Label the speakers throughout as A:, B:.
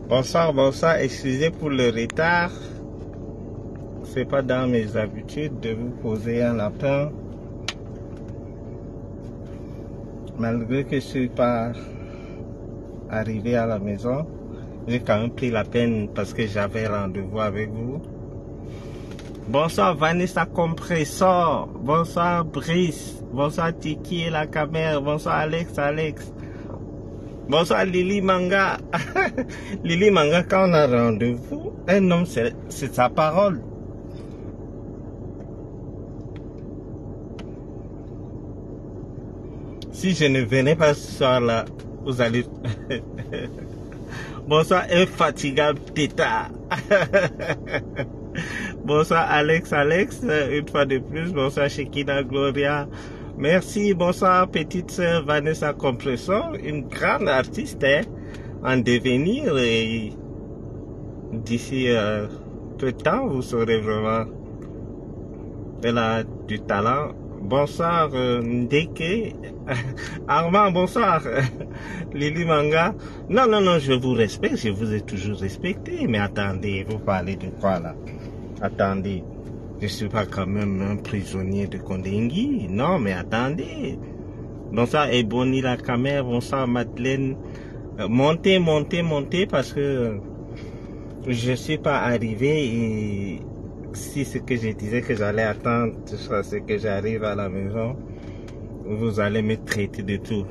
A: Bonsoir, bonsoir. Excusez pour le retard. C'est pas dans mes habitudes de vous poser un lapin. Malgré que je suis pas arrivé à la maison, j'ai quand même pris la peine parce que j'avais rendez-vous avec vous. Bonsoir Vanessa Compressor. Bonsoir Brice. Bonsoir Tiki et la caméra. Bonsoir Alex. Bonsoir Lily Manga. Lily Manga, quand on a rendez-vous, un homme, c'est sa parole. Si je ne venais pas ce soir-là, vous allez... Bonsoir infatigable Teta. Bonsoir Alex, une fois de plus. Bonsoir Shekina Gloria. Merci, bonsoir petite sœur Vanessa Compressor, une grande artiste en devenir, et d'ici peu de temps vous saurez vraiment elle a du talent. Bonsoir Ndeke. Armand, bonsoir. Lily Manga. Non, je vous respecte, je vous ai toujours respecté, mais attendez, vous parlez de quoi là? Attendez. Je ne suis pas quand même un prisonnier de Kondengui. Non, mais attendez. Bonsoir Ebony la caméra. Bonsoir Madeleine. Montez parce que je ne suis pas arrivé et si ce que je disais que j'allais attendre jusqu'à ce que j'arrive à la maison, vous allez me traiter de tout.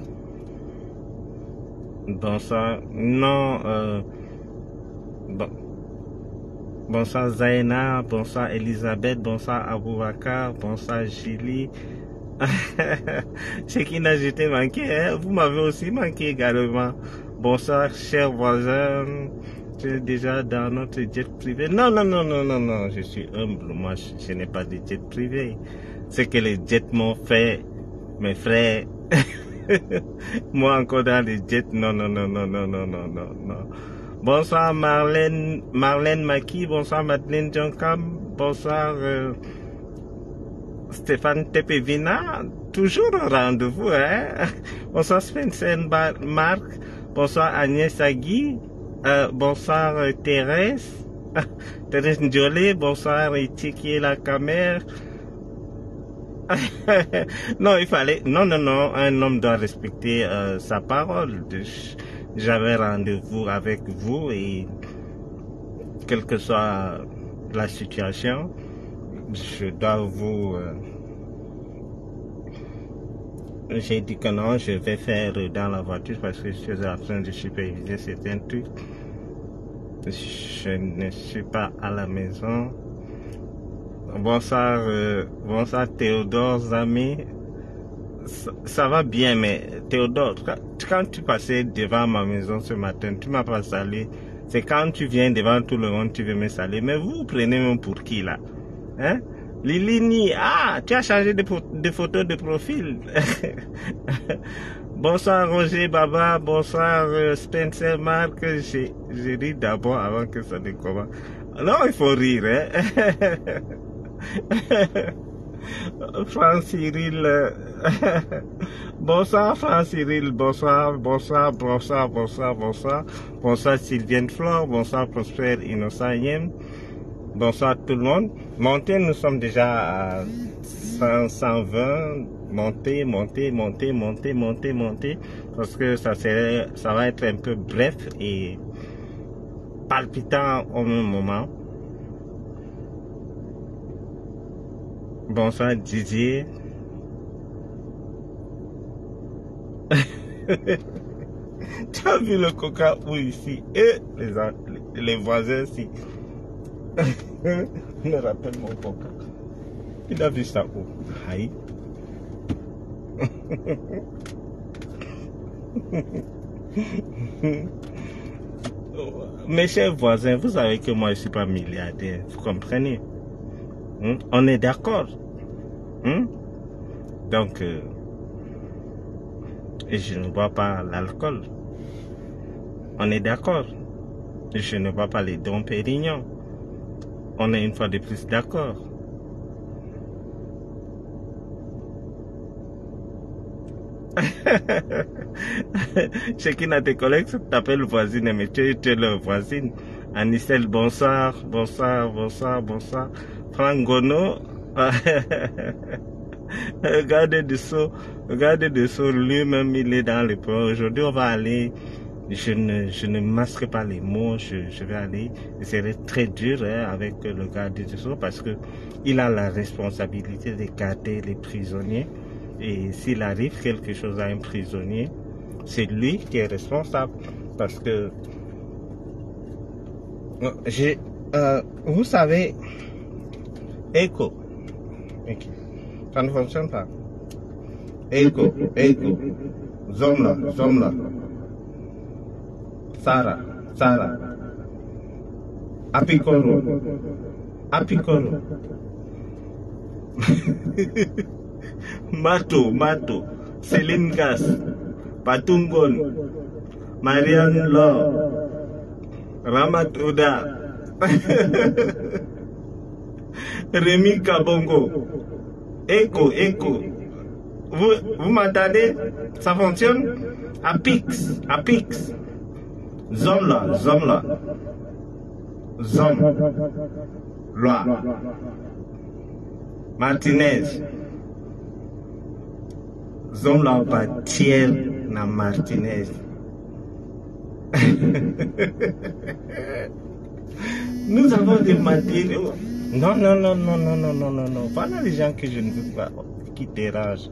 A: Bonsoir. Non, bon. Bonsoir Zaina, bonsoir Elisabeth, bonsoir Aboubakar, bonsoir Julie. C'est qui n'a j'étais manqué, hein? Vous m'avez aussi manqué également. Bonsoir chers voisins, tu es déjà dans notre jet privé. Non, je suis humble, moi je n'ai pas de jet privé. C'est que les jets m'ont fait, mes frères. Moi encore dans les jets, non. Bonsoir Marlène Maki, bonsoir Madeleine Jonkam, bonsoir Stéphane Tepevina, toujours au rendez-vous, hein? Bonsoir Spencer Marc, bonsoir Agnès Agui, bonsoir Thérèse Ndiolé, bonsoir Tiki la caméra. Non, il fallait, non, un homme doit respecter sa parole. J'avais rendez-vous avec vous et quelle que soit la situation, je dois vous... J'ai dit que non, je vais faire dans la voiture parce que je suis en train de superviser certains trucs. Je ne suis pas à la maison. Bonsoir, bonsoir Théodore Zami. Ça va bien, mais Théodore, quand tu passais devant ma maison ce matin, tu m'as pas salué. C'est quand tu viens devant tout le monde, tu veux me saluer. Mais vous prenez même pour qui là? Hein? Lilini, ah, tu as changé de photo de profil. Bonsoir Roger Baba, bonsoir Spencer Marc. J'ai ri d'abord avant que ça ne commence. Non, il faut rire, hein? Franck Cyril, bonsoir Franck Cyril, bonsoir Sylvienne Flore, bonsoir Prosper Innocent Yem, bonsoir tout le monde. Montez, nous sommes déjà à 120, montez, parce que ça va être un peu bref et palpitant au même moment. Bonsoir Didier. Tu as vu le coca où ici et les voisins ici. Je me rappelle mon coca. Il a vu ça où? Aïe. Mes chers voisins, vous savez que moi je ne suis pas milliardaire, vous comprenez? On est d'accord. Donc, et je ne bois pas l'alcool. On est d'accord. Je ne bois pas les Dom Pérignon. On est une fois de plus d'accord. Chacune a tes collègues t'appelle voisine, mais tu es leur voisine. Anicelle, bonsoir, bonsoir, bonsoir, bonsoir. Franck Gono, regardez dessous, lui-même il est dans le plan. Aujourd'hui on va aller, je ne masquerai pas les mots, je vais aller, et c'est très dur hein, avec le garde des Sceaux parce que il a la responsabilité de garder les prisonniers. Et s'il arrive quelque chose à un prisonnier, c'est lui qui est responsable. Parce que, vous savez, Echo, okay. Ça ne fonctionne pas. Echo, Zomla, Sarah, Apikoro, Mato, Céline Gas, Patungon, Marianne Law, Ramat Oda, Rémi Kabongo, Echo. Vous m'entendez? Ça fonctionne? Apix, Zomla, Loi, Martinez, Zomla Batiel na Martinez. Nous avons des matériaux. Non. Voilà les gens que je ne veux pas qui dérangent.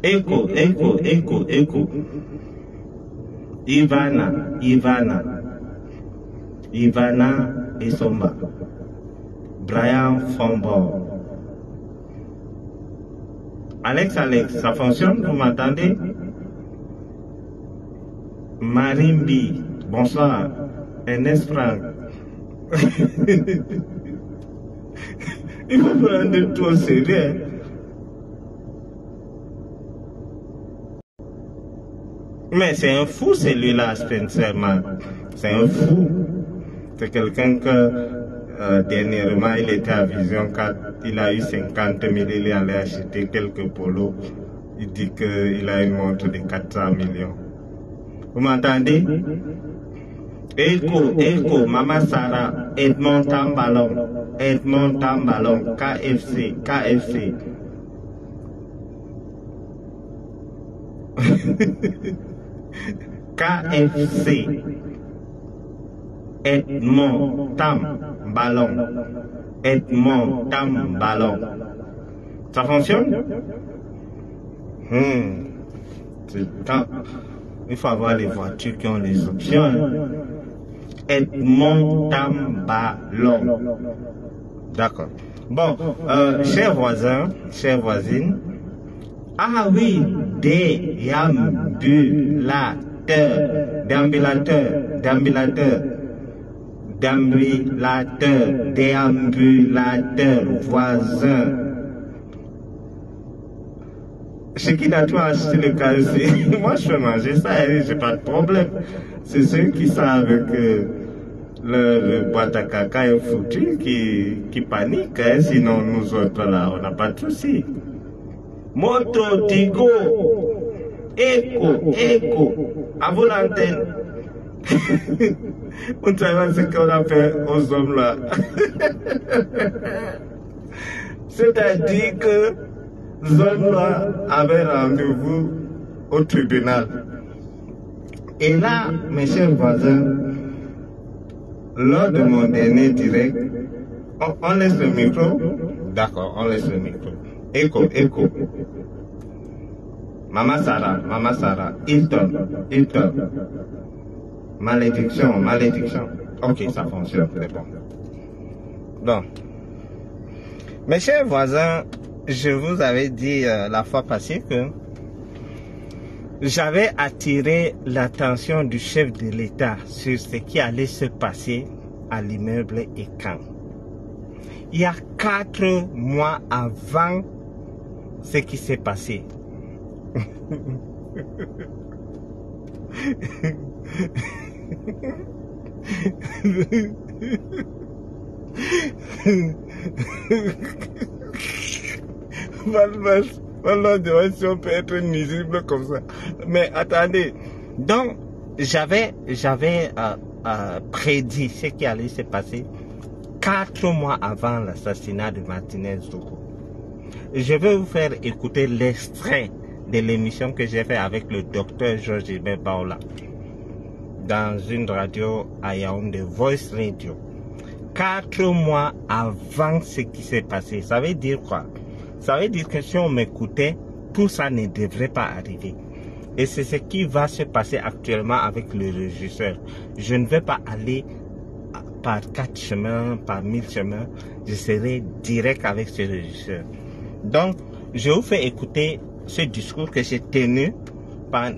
A: Echo. Ivana Esomba. Brian Fombo. Alex, ça fonctionne, vous m'entendez? Marimbi, bonsoir. Ernest Franck. Il faut prendre tout au sérieux. Mais c'est un fou celui-là, Spencer Man. C'est un fou. C'est quelqu'un que dernièrement il était à Vision 4, il a eu 50 000, il est allé acheter quelques polos. Il dit qu'il a une montre de 400 millions. Vous m'entendez? Echo, Mama Sarah, Edmond Tambalon, KFC. KFC. Edmond Tambalon. Ça fonctionne? Il faut avoir les voitures qui ont les options. Edmond Tambalon. D'accord. Bon, chers voisins, chères voisines. Ah oui, déambulateur, voisin. Chez qui n'a toi acheté le calcé? Moi je peux manger ça et j'ai pas de problème. C'est ceux qui savent que le boîte à caca est foutu qui paniquent, hein? Sinon nous autres là on n'a pas de soucis. Moto, Tigo, Echo, à vous l'antenne. Vous ne savez pas ce qu'on a fait aux hommes là. C'est-à-dire que Zomla avait rendez-vous au tribunal. Et là, mes chers voisins, lors de mon dernier direct, on laisse le micro. D'accord, on laisse le micro. Echo. Mama Sarah, Hilton. Malédiction. Ok, ça fonctionne, c'est bon. Donc, mes chers voisins, je vous avais dit la fois passée que j'avais attiré l'attention du chef de l'État sur ce qui allait se passer à l'immeuble Ekan. Il y a 4 mois avant ce qui s'est passé. On leur demande si on peut être nuisible comme ça. Mais attendez, donc j'avais prédit ce qui allait se passer 4 mois avant l'assassinat de Martinez Zogo. Je vais vous faire écouter l'extrait de l'émission que j'ai fait avec le docteur Georges-Hubert Baola dans une radio à Yaoundé, Voice Radio. 4 mois avant ce qui s'est passé. Ça veut dire quoi? Ça veut dire que si on m'écoutait, tout ça ne devrait pas arriver. Et c'est ce qui va se passer actuellement avec le régisseur. Je ne vais pas aller par 4 chemins, par 1000 chemins. Je serai direct avec ce régisseur. Donc, je vous fais écouter ce discours que j'ai tenu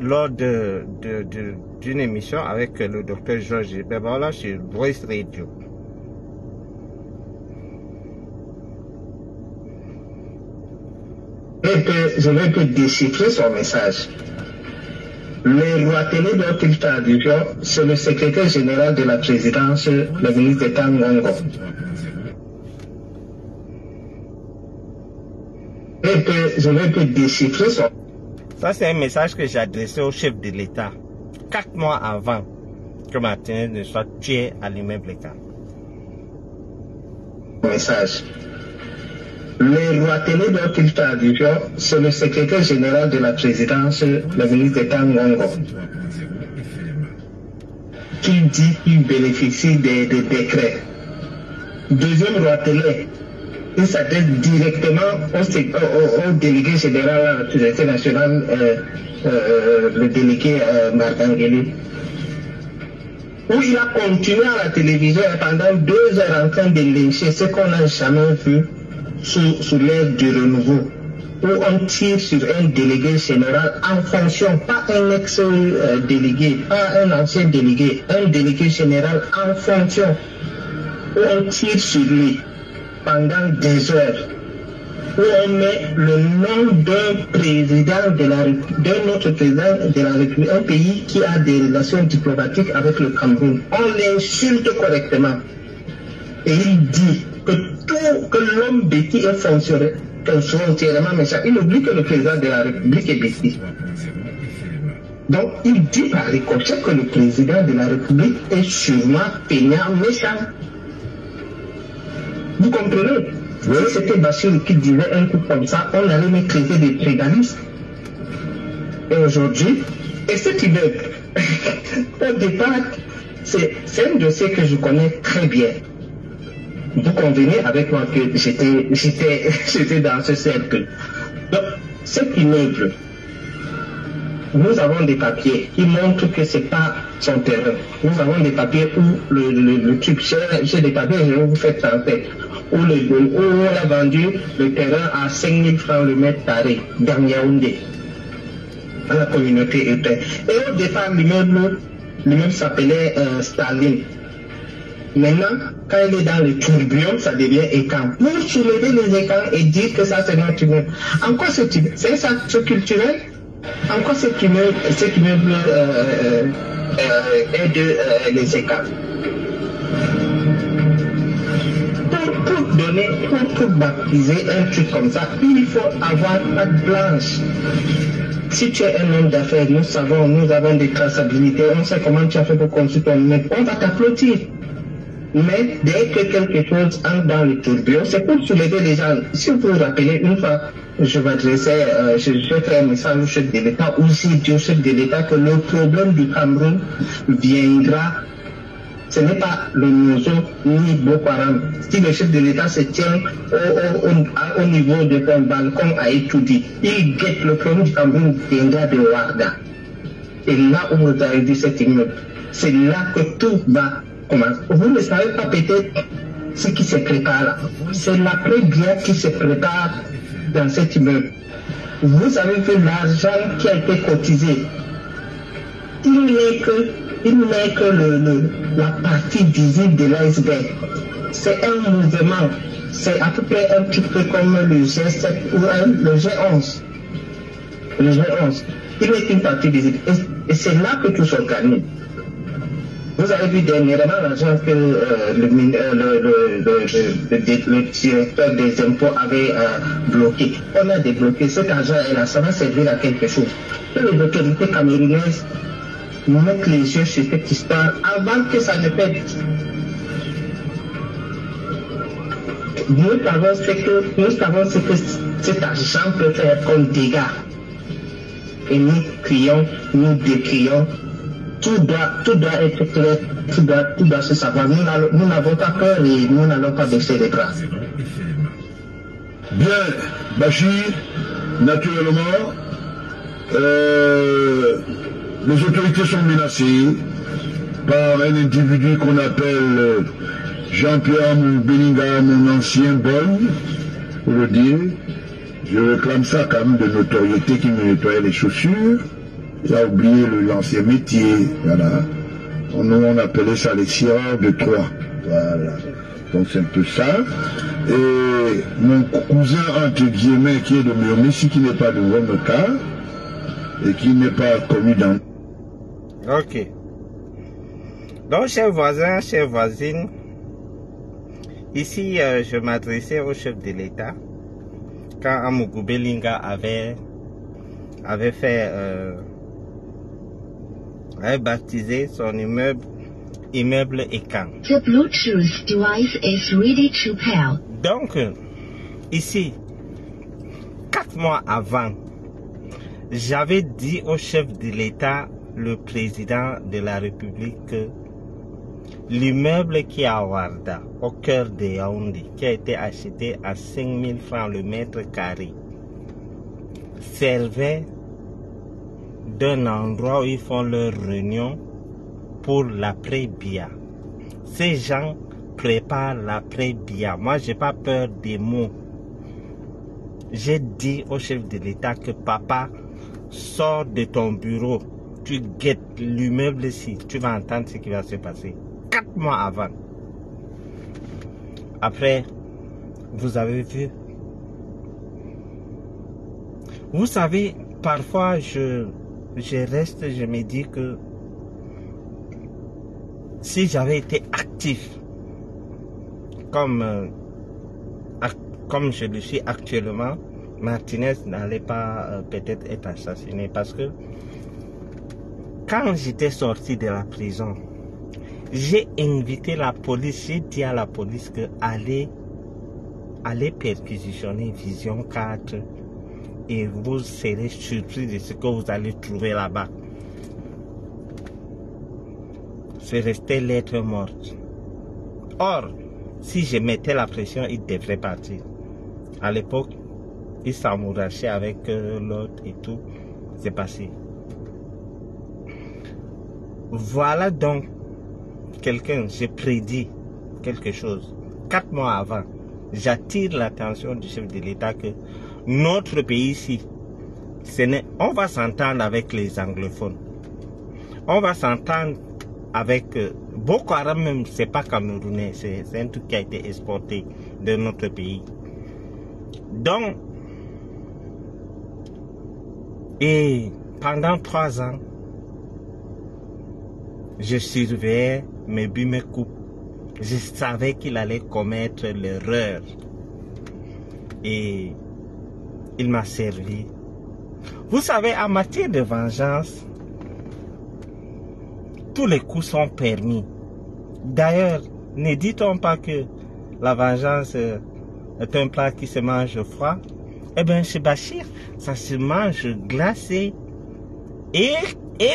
A: lors d'une émission avec le docteur Georges Bebaola sur Voice Radio.
B: Je vais te déchiffrer son message. Le roi télé dont il traduit, c'est le secrétaire général de la présidence, le ministre d'État Ngongo. Je vais te déchiffrer son...
A: Ça, c'est un message que j'ai adressé au chef de l'État 4 mois avant que Martinez ne soit tué à l'immeuble K.
B: Message. Le roi télé dont il traduit, c'est le secrétaire général de la présidence, le ministre d'État Ngongo, qui dit qu'il bénéficie des décrets. Deuxième roi télé, il s'adresse directement au délégué général à la sécurité nationale, le délégué Mardangueli, où il a continué à la télévision pendant 2 heures en train de lyncher ce qu'on n'a jamais vu sous l'ère du renouveau, où on tire sur un délégué général en fonction, pas un ex-délégué, pas un ancien délégué, un délégué général en fonction, où on tire sur lui pendant des heures, où on met le nom d'un président d'un autre président de la République, un pays qui a des relations diplomatiques avec le Cameroun. On l'insulte correctement. Et il dit que l'homme bêtis est foncièrement méchant. Il oublie que le président de la République est bêtis. Donc il dit par ricochet que le président de la République est sûrement peignant, méchant. Vous comprenez? Si c'était Bachir qui disait un coup comme ça, on allait me traiter des prédalistes. Et aujourd'hui, et cet immeuble, au départ, c'est un dossier que je connais très bien. Vous convenez avec moi que j'étais dans ce cercle. Donc, cet immeuble, nous avons des papiers qui montrent que ce n'est pas son terrain. Nous avons des papiers où le truc, j'ai des papiers, je vais vous faire transfert, où on a vendu le terrain à 5 000 francs le mètre carré dans Yaoundé, à la communauté urbaine. Et au départ, l'immeuble s'appelait Staline. Maintenant, quand il est dans le tourbillon, ça devient écran. Pour soulever les écrans et dire que ça c'est notre immeuble. En quoi c'est un centre culturel? En quoi cet immeuble aide les écrans? Pour baptiser un truc comme ça, il faut avoir patte blanche. Si tu es un homme d'affaires, nous avons des traçabilités, on sait comment tu as fait pour construire ton immeuble, on va t'applaudir. Mais dès que quelque chose entre dans le tourbillon, c'est pour soulever les gens. Si vous vous rappelez, une fois, je fais un message au chef de l'État, ou j'ai dit au chef de l'État que le problème du Cameroun viendra. Ce n'est pas le Nozo ni Boko Haram. Si le chef de l'État se tient au niveau de son balcon à Étoudi, il guette le problème du Cameroun viendra de Ouarda. Et là où vous avez dit cet immeuble, c'est là que tout va commencer. Vous ne savez pas peut-être ce qui se prépare là. C'est l'après-guerre qui se prépare dans cet immeuble. Vous avez vu l'argent qui a été cotisé. Il n'est que la partie visible de l'iceberg. C'est un mouvement. C'est à peu près un petit peu comme le G7 ou le G11. Le G11. Il n'est qu'une partie visible. Et c'est là que tout s'organise. Vous avez vu dernièrement l'argent que le directeur des impôts avait bloqué. On a débloqué cet argent et là, ça va servir à quelque chose. Que les autorités camerounaises mettent les yeux sur cette histoire avant que ça ne pète. Nous savons ce que cet argent peut faire comme dégâts. Et nous crions, nous décrions. Tout doit être clair, tout doit se savoir. Nous n'avons pas peur et nous n'allons pas baisser les bras.
C: Bien, Bachir, naturellement, les autorités sont menacées par un individu qu'on appelle Jean-Pierre Belinga, mon ancien boy, pour le dire. Je réclame ça quand même de notoriété qui me nettoyait les chaussures. Il a oublié l'ancien métier, voilà. Nous, on appelait ça les scieurs de Troyes. Voilà. Donc c'est un peu ça. Et mon cousin, entre guillemets, qui est de Miomessi, qui n'est pas de Wonoka, et qui n'est pas connu dans...
A: Ok. Donc, chers voisins, chères voisines, ici, je m'adressais au chef de l'État quand Amougou Belinga avait baptisé son immeuble Ekan.
D: The Bluetooth device is ready to pair.
A: Donc, ici, 4 mois avant, j'avais dit au chef de l'État, le président de la République, que l'immeuble qui est à Ouarda, au cœur de Yaoundé, qui a été acheté à 5 000 francs le mètre carré, servait d'un endroit où ils font leur réunion pour l'après-Bia. Ces gens préparent l'après-Bia. Moi, j'ai pas peur des mots. J'ai dit au chef de l'État que papa, sors de ton bureau, tu guettes l'immeuble ici, tu vas entendre ce qui va se passer. 4 mois avant. Après, vous avez vu. Vous savez, parfois je reste, je me dis que si j'avais été actif comme je le suis actuellement, Martinez n'allait pas peut-être être assassiné, parce que quand j'étais sorti de la prison, j'ai invité la police, j'ai dit à la police que allez perquisitionner Vision 4 et vous serez surpris de ce que vous allez trouver là-bas. C'est resté lettre morte. Or, si je mettais la pression, il devrait partir. À l'époque, il s'amourachait avec l'autre et tout. C'est passé. Voilà donc quelqu'un, j'ai prédit quelque chose. 4 mois avant, j'attire l'attention du chef de l'État que notre pays ici, on va s'entendre avec les anglophones. On va s'entendre avec Boko Haram même, c'est pas camerounais, c'est un truc qui a été exporté de notre pays. Donc, et pendant 3 ans, je surveillais mes buts, mes coupes. Je savais qu'il allait commettre l'erreur. Et il m'a servi. Vous savez, en matière de vengeance, tous les coups sont permis. D'ailleurs, ne dit-on pas que la vengeance est un plat qui se mange froid? Eh bien, chez Bachir, ça se mange glacé. Et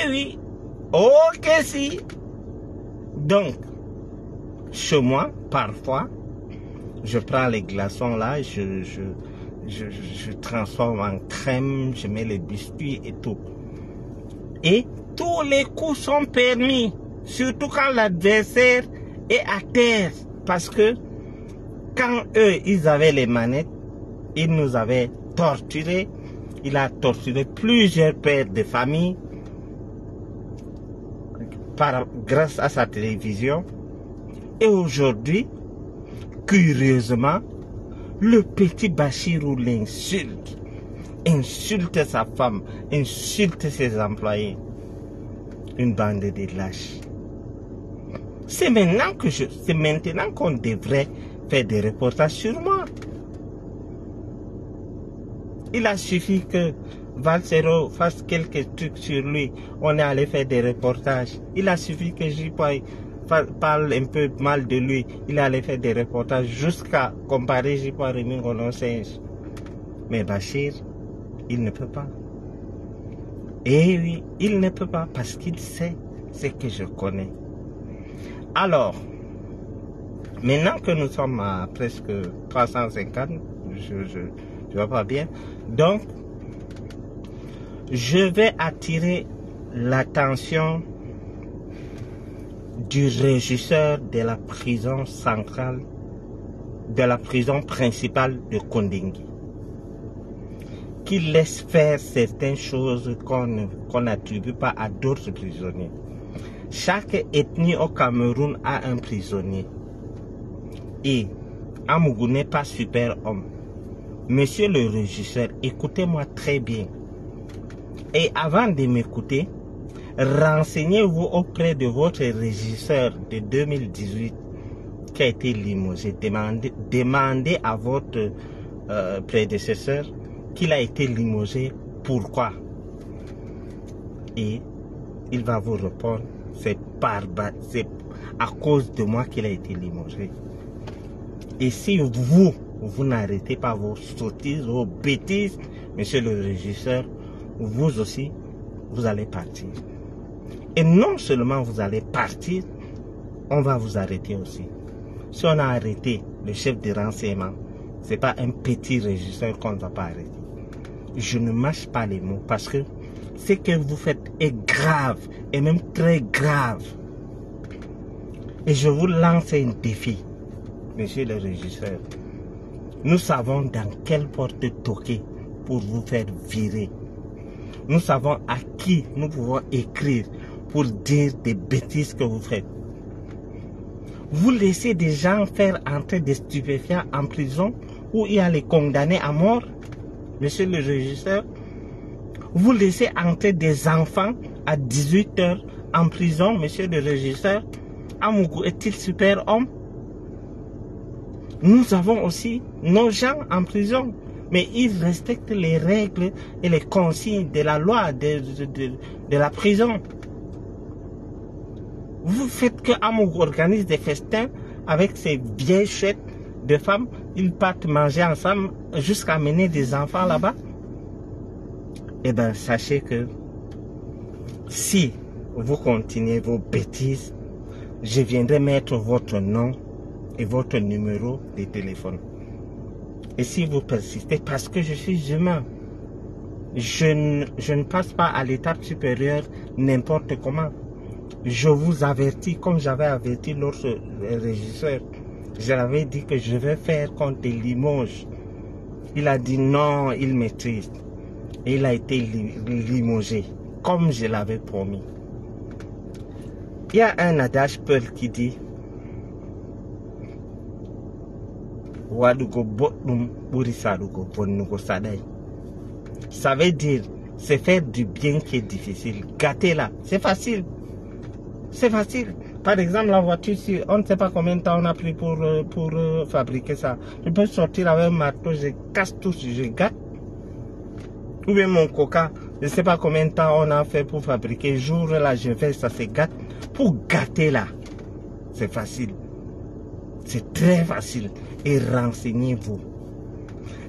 A: oui, ok si. Donc, chez moi, parfois, je prends les glaçons là, je transforme en crème, je mets les biscuits et tout. Et tous les coups sont permis, surtout quand l'adversaire est à terre. Parce que quand eux, ils avaient les manettes, ils nous avaient torturés. Il a torturé plusieurs pères de famille grâce à sa télévision. Et aujourd'hui, curieusement, le petit Bachirou l'insulte. Insulte sa femme, insulte ses employés. Une bande de lâches. C'est maintenant qu'on devrait faire des reportages sur moi. Il a suffi que Valsero fasse quelques trucs sur lui. On est allé faire des reportages. Il a suffi que J-Boy parle un peu mal de lui. Il est allé faire des reportages jusqu'à comparer J-Boy à Rémi Rolon-Singe. Mais Bachir, il ne peut pas. Et oui, il ne peut pas parce qu'il sait ce que je connais. Alors, maintenant que nous sommes à presque 350, je vois pas bien. Donc, je vais attirer l'attention du régisseur de la prison centrale, de la prison principale de Kondengui, qui laisse faire certaines choses qu'on n'attribue pas à d'autres prisonniers. Chaque ethnie au Cameroun a un prisonnier. Et Amougou n'est pas super homme. Monsieur le régisseur, écoutez-moi très bien. Et avant de m'écouter, renseignez-vous auprès de votre régisseur de 2018 qui a été limogé. Demandez à votre prédécesseur qu'il a été limogé. Pourquoi? Et il va vous répondre, c'est à cause de moi qu'il a été limogé. Et si vous n'arrêtez pas vos sottises, vos bêtises, monsieur le régisseur, vous aussi, vous allez partir. Et non seulement vous allez partir, on va vous arrêter aussi. Si on a arrêté le chef de renseignement, ce n'est pas un petit régisseur qu'on ne va pas arrêter. Je ne mâche pas les mots parce que ce que vous faites est grave et même très grave. Et je vous lance un défi, monsieur le régisseur. Nous savons dans quelle porte toquer pour vous faire virer. Nous savons à qui nous pouvons écrire pour dire des bêtises que vous faites. Vous laissez des gens faire entrer des stupéfiants en prison où il y a les condamnés à mort, monsieur le régisseur. Vous laissez entrer des enfants à 18 heures en prison, monsieur le régisseur. Amougou est-il super homme? Nous avons aussi nos gens en prison, mais ils respectent les règles et les consignes de la loi de la prison. Vous faites que Amougou organise des festins avec ces vieilles chouettes de femmes. Ils partent manger ensemble jusqu'à mener des enfants là-bas. Eh bien, sachez que si vous continuez vos bêtises, je viendrai mettre votre nom et votre numéro de téléphone. Et si vous persistez, parce que je suis humain, je ne passe pas à l'étape supérieure n'importe comment. Je vous avertis, comme j'avais averti l'autre régisseur. Je l'avais dit que je vais faire contre Limoges. Il a dit non, il maîtrise. Et il a été limogé, comme je l'avais promis. Il y a un adage peul qui dit ça veut dire c'est faire du bien qui est difficile. Gâter là, c'est facile. C'est facile. Par exemple, la voiture, on ne sait pas combien de temps on a pris pour fabriquer ça. Je peux sortir avec un marteau, je casse tout, je gâte. Ou bien mon coca, je ne sais pas combien de temps on a fait pour fabriquer. Jour là, je fais ça, se gâte. Pour gâter là, c'est facile. C'est très facile. Et renseignez-vous.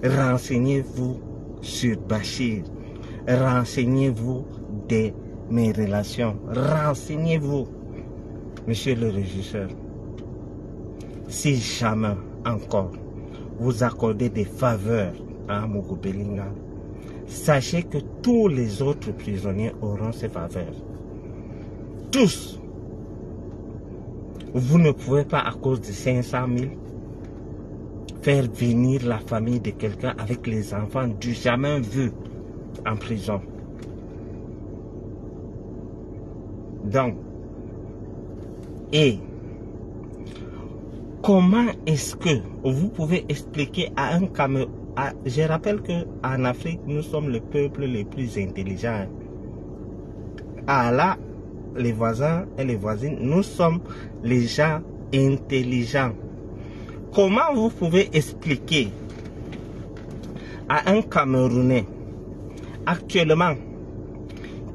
A: Renseignez-vous sur Bachir. Renseignez-vous de mes relations. Renseignez-vous, monsieur le régisseur. Si jamais encore vous accordez des faveurs à Amougou Bellinga, sachez que tous les autres prisonniers auront ces faveurs. Tous. Vous ne pouvez pas, à cause de 500 000, faire venir la famille de quelqu'un avec les enfants du jamais vu en prison. Donc, et comment est-ce que vous pouvez expliquer à un Cameroun, je rappelle qu'en Afrique, nous sommes le peuple le plus intelligent. Ah là, les voisins et les voisines, nous sommes les gens intelligents. Comment vous pouvez expliquer à un Camerounais actuellement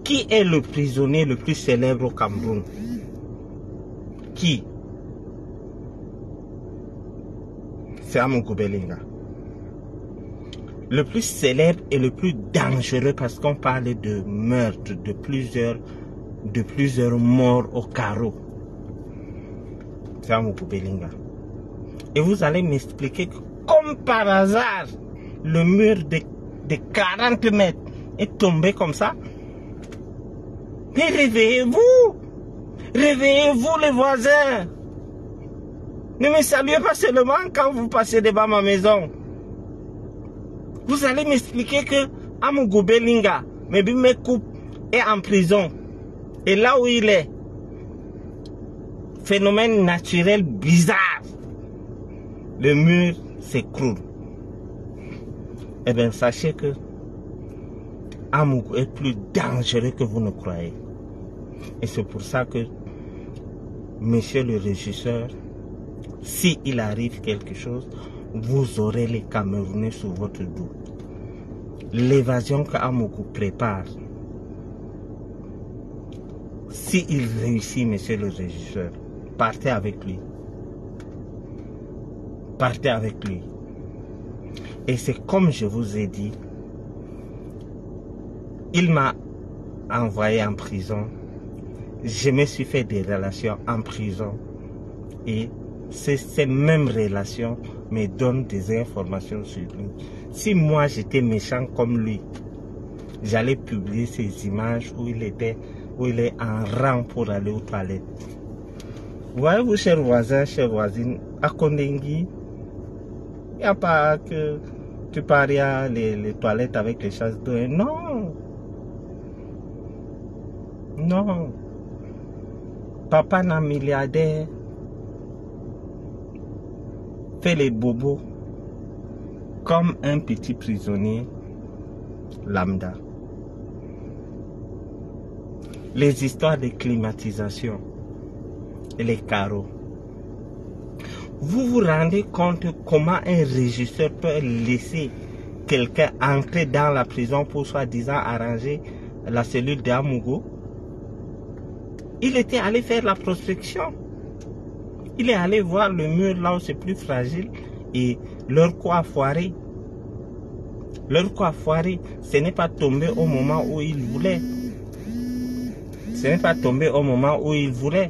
A: qui est le prisonnier le plus célèbre au Cameroun? Qui? C'est Amougou Bellinga. Le plus célèbre et le plus dangereux parce qu'on parle de meurtre, de plusieurs morts au carreau. C'est Amougou Bellinga. Et vous allez m'expliquer que, comme par hasard, le mur de 40 mètres est tombé comme ça. Mais réveillez-vous! Réveillez-vous les voisins! Ne me saluez pas seulement quand vous passez devant ma maison. Vous allez m'expliquer que Amougou Bellinga, Mebimekou, est en prison. Et là où il est, phénomène naturel bizarre, le mur s'écroule. Eh bien, sachez que Amougou est plus dangereux que vous ne croyez. Et c'est pour ça que, monsieur le régisseur, s'il arrive quelque chose, vous aurez les Camerounais sous votre dos. L'évasion qu'Amougou prépare, s'il réussit, monsieur le régisseur, partez avec lui. Partez avec lui. Et c'est comme je vous ai dit, il m'a envoyé en prison. Je me suis fait des relations en prison. Et ces mêmes relations me donnent des informations sur lui. Si moi j'étais méchant comme lui, j'allais publier ces images où il est en rang pour aller aux toilettes. Voyez-vous, chers voisins, chères voisines, à Kondengui, il n'y a pas que tu paries les toilettes avec les chasses d'eau. Non. Non. Papa n'a milliardaire fait les bobos comme un petit prisonnier lambda. Les histoires de climatisation et les carreaux. Vous vous rendez compte comment un régisseur peut laisser quelqu'un entrer dans la prison pour soi-disant arranger la cellule d'Amougou? Il était allé faire la prospection. Il est allé voir le mur là où c'est plus fragile et leur coup a foiré. Leur coup a foiré. Ce n'est pas tombé au moment où il voulait. Ce n'est pas tombé au moment où il voulait.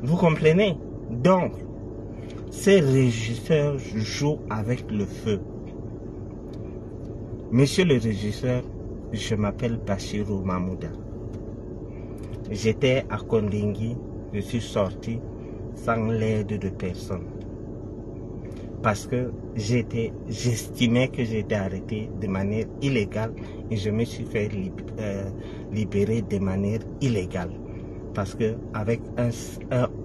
A: Vous comprenez? Donc, ces régisseurs jouent avec le feu. Monsieur le régisseur, je m'appelle Bachirou Mamouda. J'étais à Kondengui, je suis sorti sans l'aide de personne. Parce que j'estimais que j'étais arrêté de manière illégale et je me suis fait libérer de manière illégale. Parce que avec un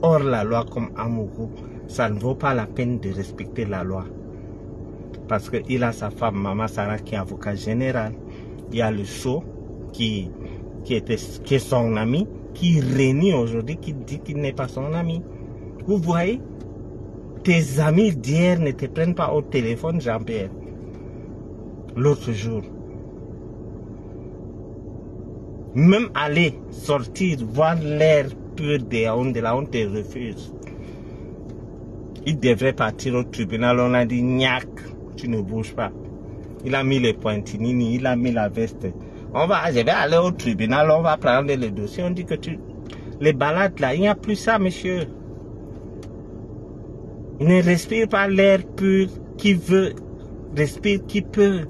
A: hors-la-loi comme Amougou, ça ne vaut pas la peine de respecter la loi. Parce qu'il a sa femme, Maman Sarah, qui est avocat général. Il y a le Sceau, qui est son ami, qui renie aujourd'hui, qui dit qu'il n'est pas son ami. Vous voyez, tes amis d'hier ne te prennent pas au téléphone, Jean-Pierre. L'autre jour. Même aller sortir, voir l'air pur de Yaoundé, là on te refuse. Il devrait partir au tribunal, on a dit, Niak, tu ne bouges pas. Il a mis les pointinini, il a mis la veste. Je vais aller au tribunal, on va prendre le dossier. On dit que les balades là, il n'y a plus ça, monsieur. Il ne respire pas l'air pur qui veut, respire qui peut.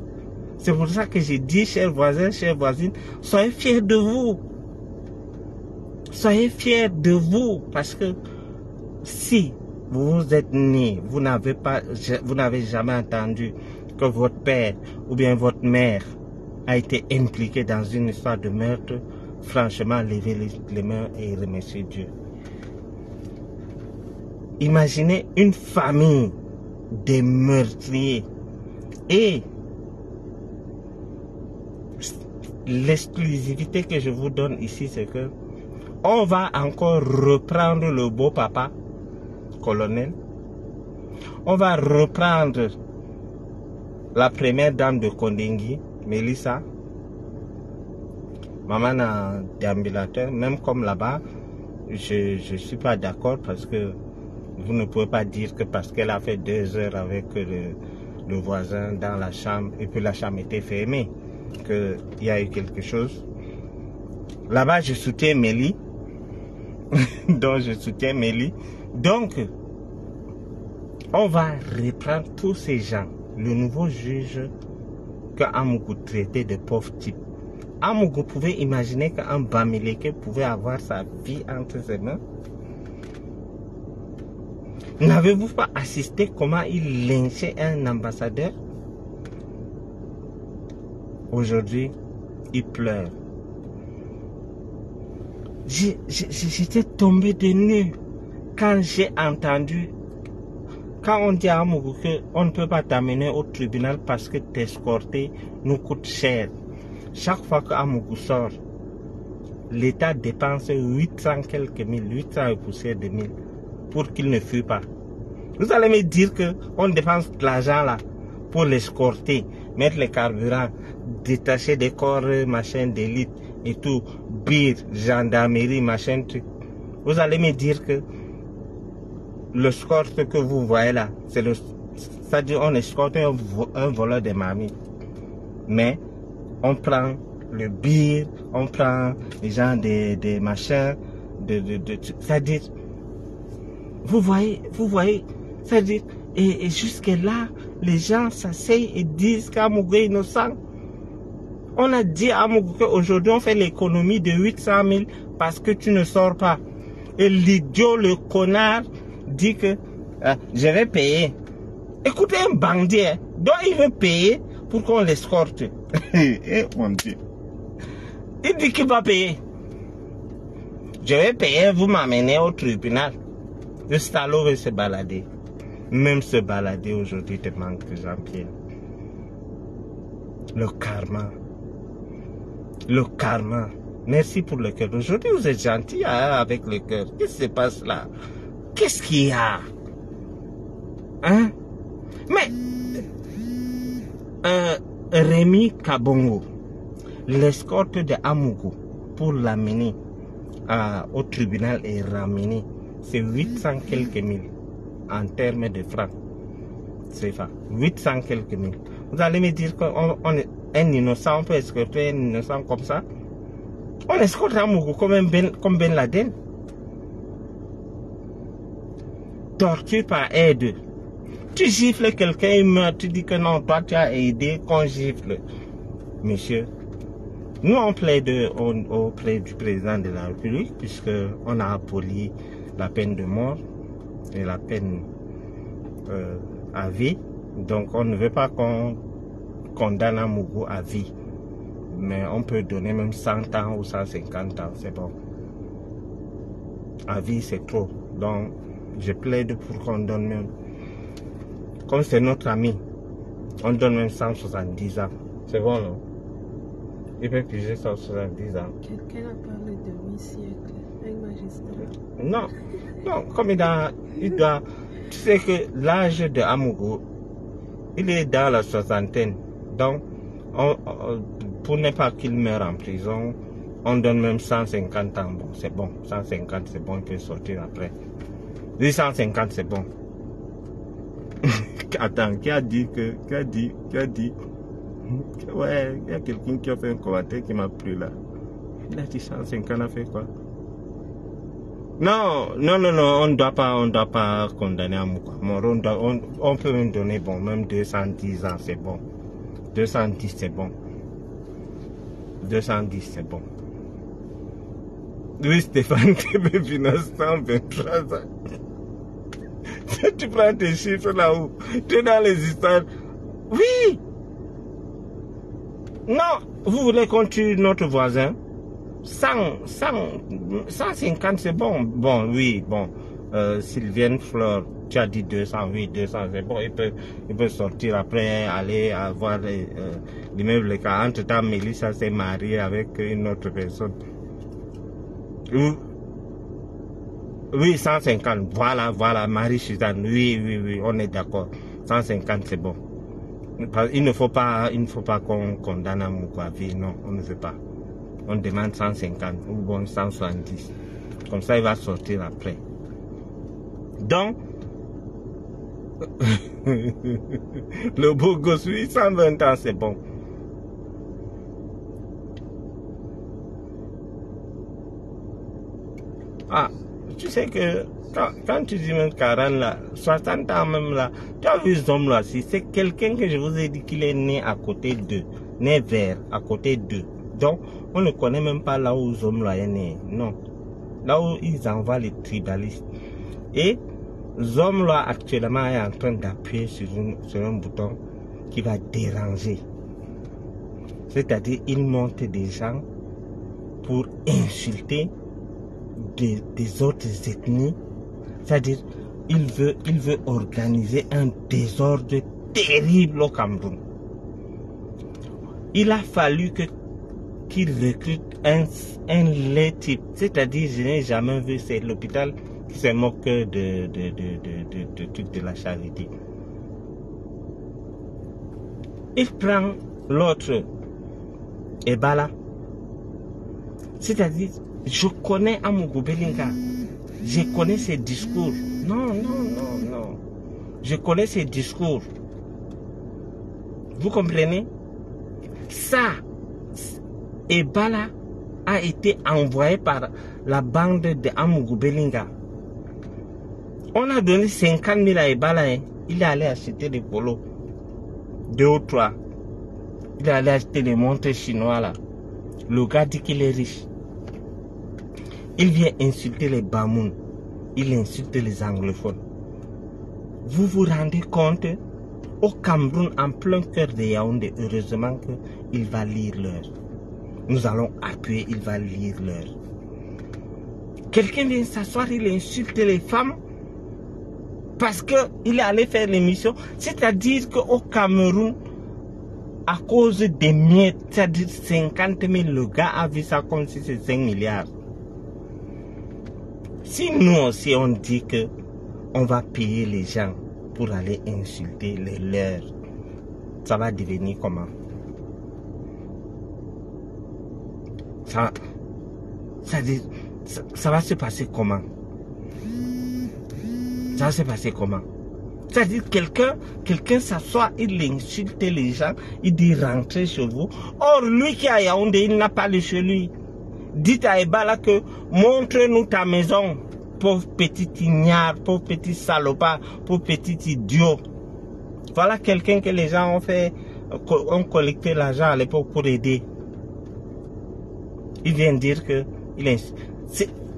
A: C'est pour ça que j'ai dit, chers voisins, chères voisines, soyez fiers de vous. Soyez fiers de vous, parce que si vous êtes né, vous n'avez jamais entendu que votre père ou bien votre mère a été impliqué dans une histoire de meurtre, franchement, levez les mains et remerciez Dieu. Imaginez une famille de meurtriers et l'exclusivité que je vous donne ici, c'est que On va encore reprendre le beau papa, colonel. On va reprendre la première dame de Kondengui, Mélissa. Maman a déambulateur, même comme là-bas, je ne suis pas d'accord parce que vous ne pouvez pas dire que parce qu'elle a fait 2 heures avec le voisin dans la chambre et puis la chambre était fermée, qu'il y a eu quelque chose. Là-bas, je soutiens Mélie. Donc, je soutiens Mélie. Donc, on va reprendre tous ces gens. Le nouveau juge que Amougou traitait de pauvre type. Amougou pouvait imaginer qu'un Bamileke pouvait avoir sa vie entre ses mains. N'avez-vous pas assisté comment il lynchait un ambassadeur? Aujourd'hui, il pleure. J'étais tombé de nu quand j'ai entendu, quand on dit à Amougou qu'on ne peut pas t'amener au tribunal parce que t'escorter nous coûte cher. Chaque fois qu'Amougou sort, l'État dépense 800 quelques mille, 800 et poussière de mille pour qu'il ne fuit pas. Vous allez me dire qu'on dépense de l'argent là pour l'escorter, mettre les carburants, détacher des corps, machin d'élite et tout, bir, gendarmerie, machin truc. Vous allez me dire que l'escorte que vous voyez là, c'est-à-dire on escorte un voleur de mamie. Mais on prend le bir, on prend les gens des machins, c'est-à-dire, vous voyez, c'est-à-dire, et jusque là, les gens s'asseyent et disent qu'Amougou est innocent. On a dit à Amougou qu'aujourd'hui on fait l'économie de 800 000 parce que tu ne sors pas. Et l'idiot, le connard, dit que je vais payer. Écoutez un bandit, hein, donc il veut payer pour qu'on l'escorte. Eh mon Dieu. Il dit qu'il va payer. Je vais payer, vous m'amenez au tribunal. Le salaud veut se balader. Même se balader aujourd'hui te manque, Jean-Pierre. Le karma. Le karma. Merci pour le cœur. Aujourd'hui, vous êtes gentil hein, avec le cœur. Qu'est-ce qui se passe là? Qu'est-ce qu'il y a? Hein? Mais, Rémi Kabongo, l'escorte de Amougou pour l'amener au tribunal et ramener, c'est 800 quelques mille en termes de francs. C'est ça, 800 quelques mille. Vous allez me dire qu'on est un innocent, on peut escorter un innocent comme ça? On escorte Amougou comme Ben Laden. Torture par aide. Tu gifles quelqu'un, il meurt, tu dis que non, toi tu as aidé qu'on gifle. Monsieur, nous on plaide auprès du président de la République, puisqu'on a aboli la peine de mort et la peine à vie. Donc on ne veut pas qu'on condamne Amougou à vie. Mais on peut donner même 100 ans ou 150 ans, c'est bon. À vie c'est trop. Donc je plaide pour qu'on donne même, comme c'est notre ami, on donne même 170 ans. C'est bon, non? Il peut piger 170 ans.
E: Quelqu'un a parlé de 8 siècles, un magistrat.
A: Non, non, comme il doit... Tu sais que l'âge de Amougou, il est dans la soixantaine. Donc, pour ne pas qu'il meure en prison, on donne même 150 ans. Bon, c'est bon. 150, c'est bon, il peut sortir après. 850, c'est bon. Attends, qui a dit ouais, il y a quelqu'un qui a fait un commentaire qui m'a plu là. Il a dit 150, a fait quoi? Non, on ne doit pas condamner Amougou. On peut même donner, bon, même 210 ans, c'est bon. 210, c'est bon. 210, c'est bon. Louis Stéphane TV finance 123 ans. Tu prends tes chiffres là-haut, tu es dans les histoires. Oui! Non, vous voulez qu'on tue notre voisin? 150 c'est bon. Bon, oui, bon. Sylvienne Fleur, tu as dit 200, oui, 200 c'est bon. Il peut sortir après, aller avoir l'immeuble. Entre temps, Mélissa s'est mariée avec une autre personne. Oui, 150. Voilà, Marie-Suzanne. Oui, on est d'accord. 150, c'est bon. Il ne faut pas qu'on condamne Amougou à vie. Non, on ne veut pas. On demande 150 ou bon 170. Comme ça, il va sortir après. Donc, le beau gosse, oui, 120 ans, c'est bon. Ah, tu sais que quand tu dis même 40 là, 60 ans même là, tu as vu ce homme là, c'est quelqu'un que je vous ai dit qu'il est né à côté d'eux, né vert, à côté d'eux. Donc, on ne connaît même pas là où ce homme là est né, non. Là où ils envoient les tribalistes. Et ce homme là actuellement est en train d'appuyer sur un bouton qui va déranger. C'est-à-dire, il monte des gens pour insulter des autres ethnies, c'est-à-dire il veut organiser un désordre terrible au Cameroun. Il a fallu qu'il recrute un laid type, c'est-à-dire je n'ai jamais vu, c'est l'hôpital qui se moque de trucs de la charité. Il prend l'autre Ebala, c'est-à-dire je connais Amougou Belinga. Je connais ses discours. Non. Je connais ses discours. Vous comprenez? Ça, Ebala a été envoyé par la bande de Amougou Belinga. On a donné 50 000 à Ebala. Hein. Il est allé acheter des polos. 2 ou 3. Il est allé acheter des montres chinois là. Le gars dit qu'il est riche. Il vient insulter les Bamoun. Il insulte les anglophones. Vous vous rendez compte? Au Cameroun, en plein cœur de Yaoundé, heureusement qu'il va lire l'heure. Nous allons appuyer, il va lire l'heure. Quelqu'un vient s'asseoir, il insulte les femmes parce qu'il est allé faire l'émission. C'est-à-dire qu'au Cameroun, à cause des miettes, c'est-à-dire 50 000, le gars a vu ça comme si c'était 5 milliards. Si nous aussi on dit que on va payer les gens pour aller insulter les leurs, ça va devenir comment? Ça va se passer comment? Ça va se passer comment? C'est-à-dire quelqu'un s'assoit, il insulte les gens, il dit rentrez chez vous. Or lui qui est à Yaoundé, il n'a pas de chez lui. Dites à Ebala que montre-nous ta maison, pauvre petit ignare, pauvre petit salopard, pauvre petit idiot. Voilà quelqu'un que les gens ont collecté l'argent à l'époque pour aider. Il vient dire que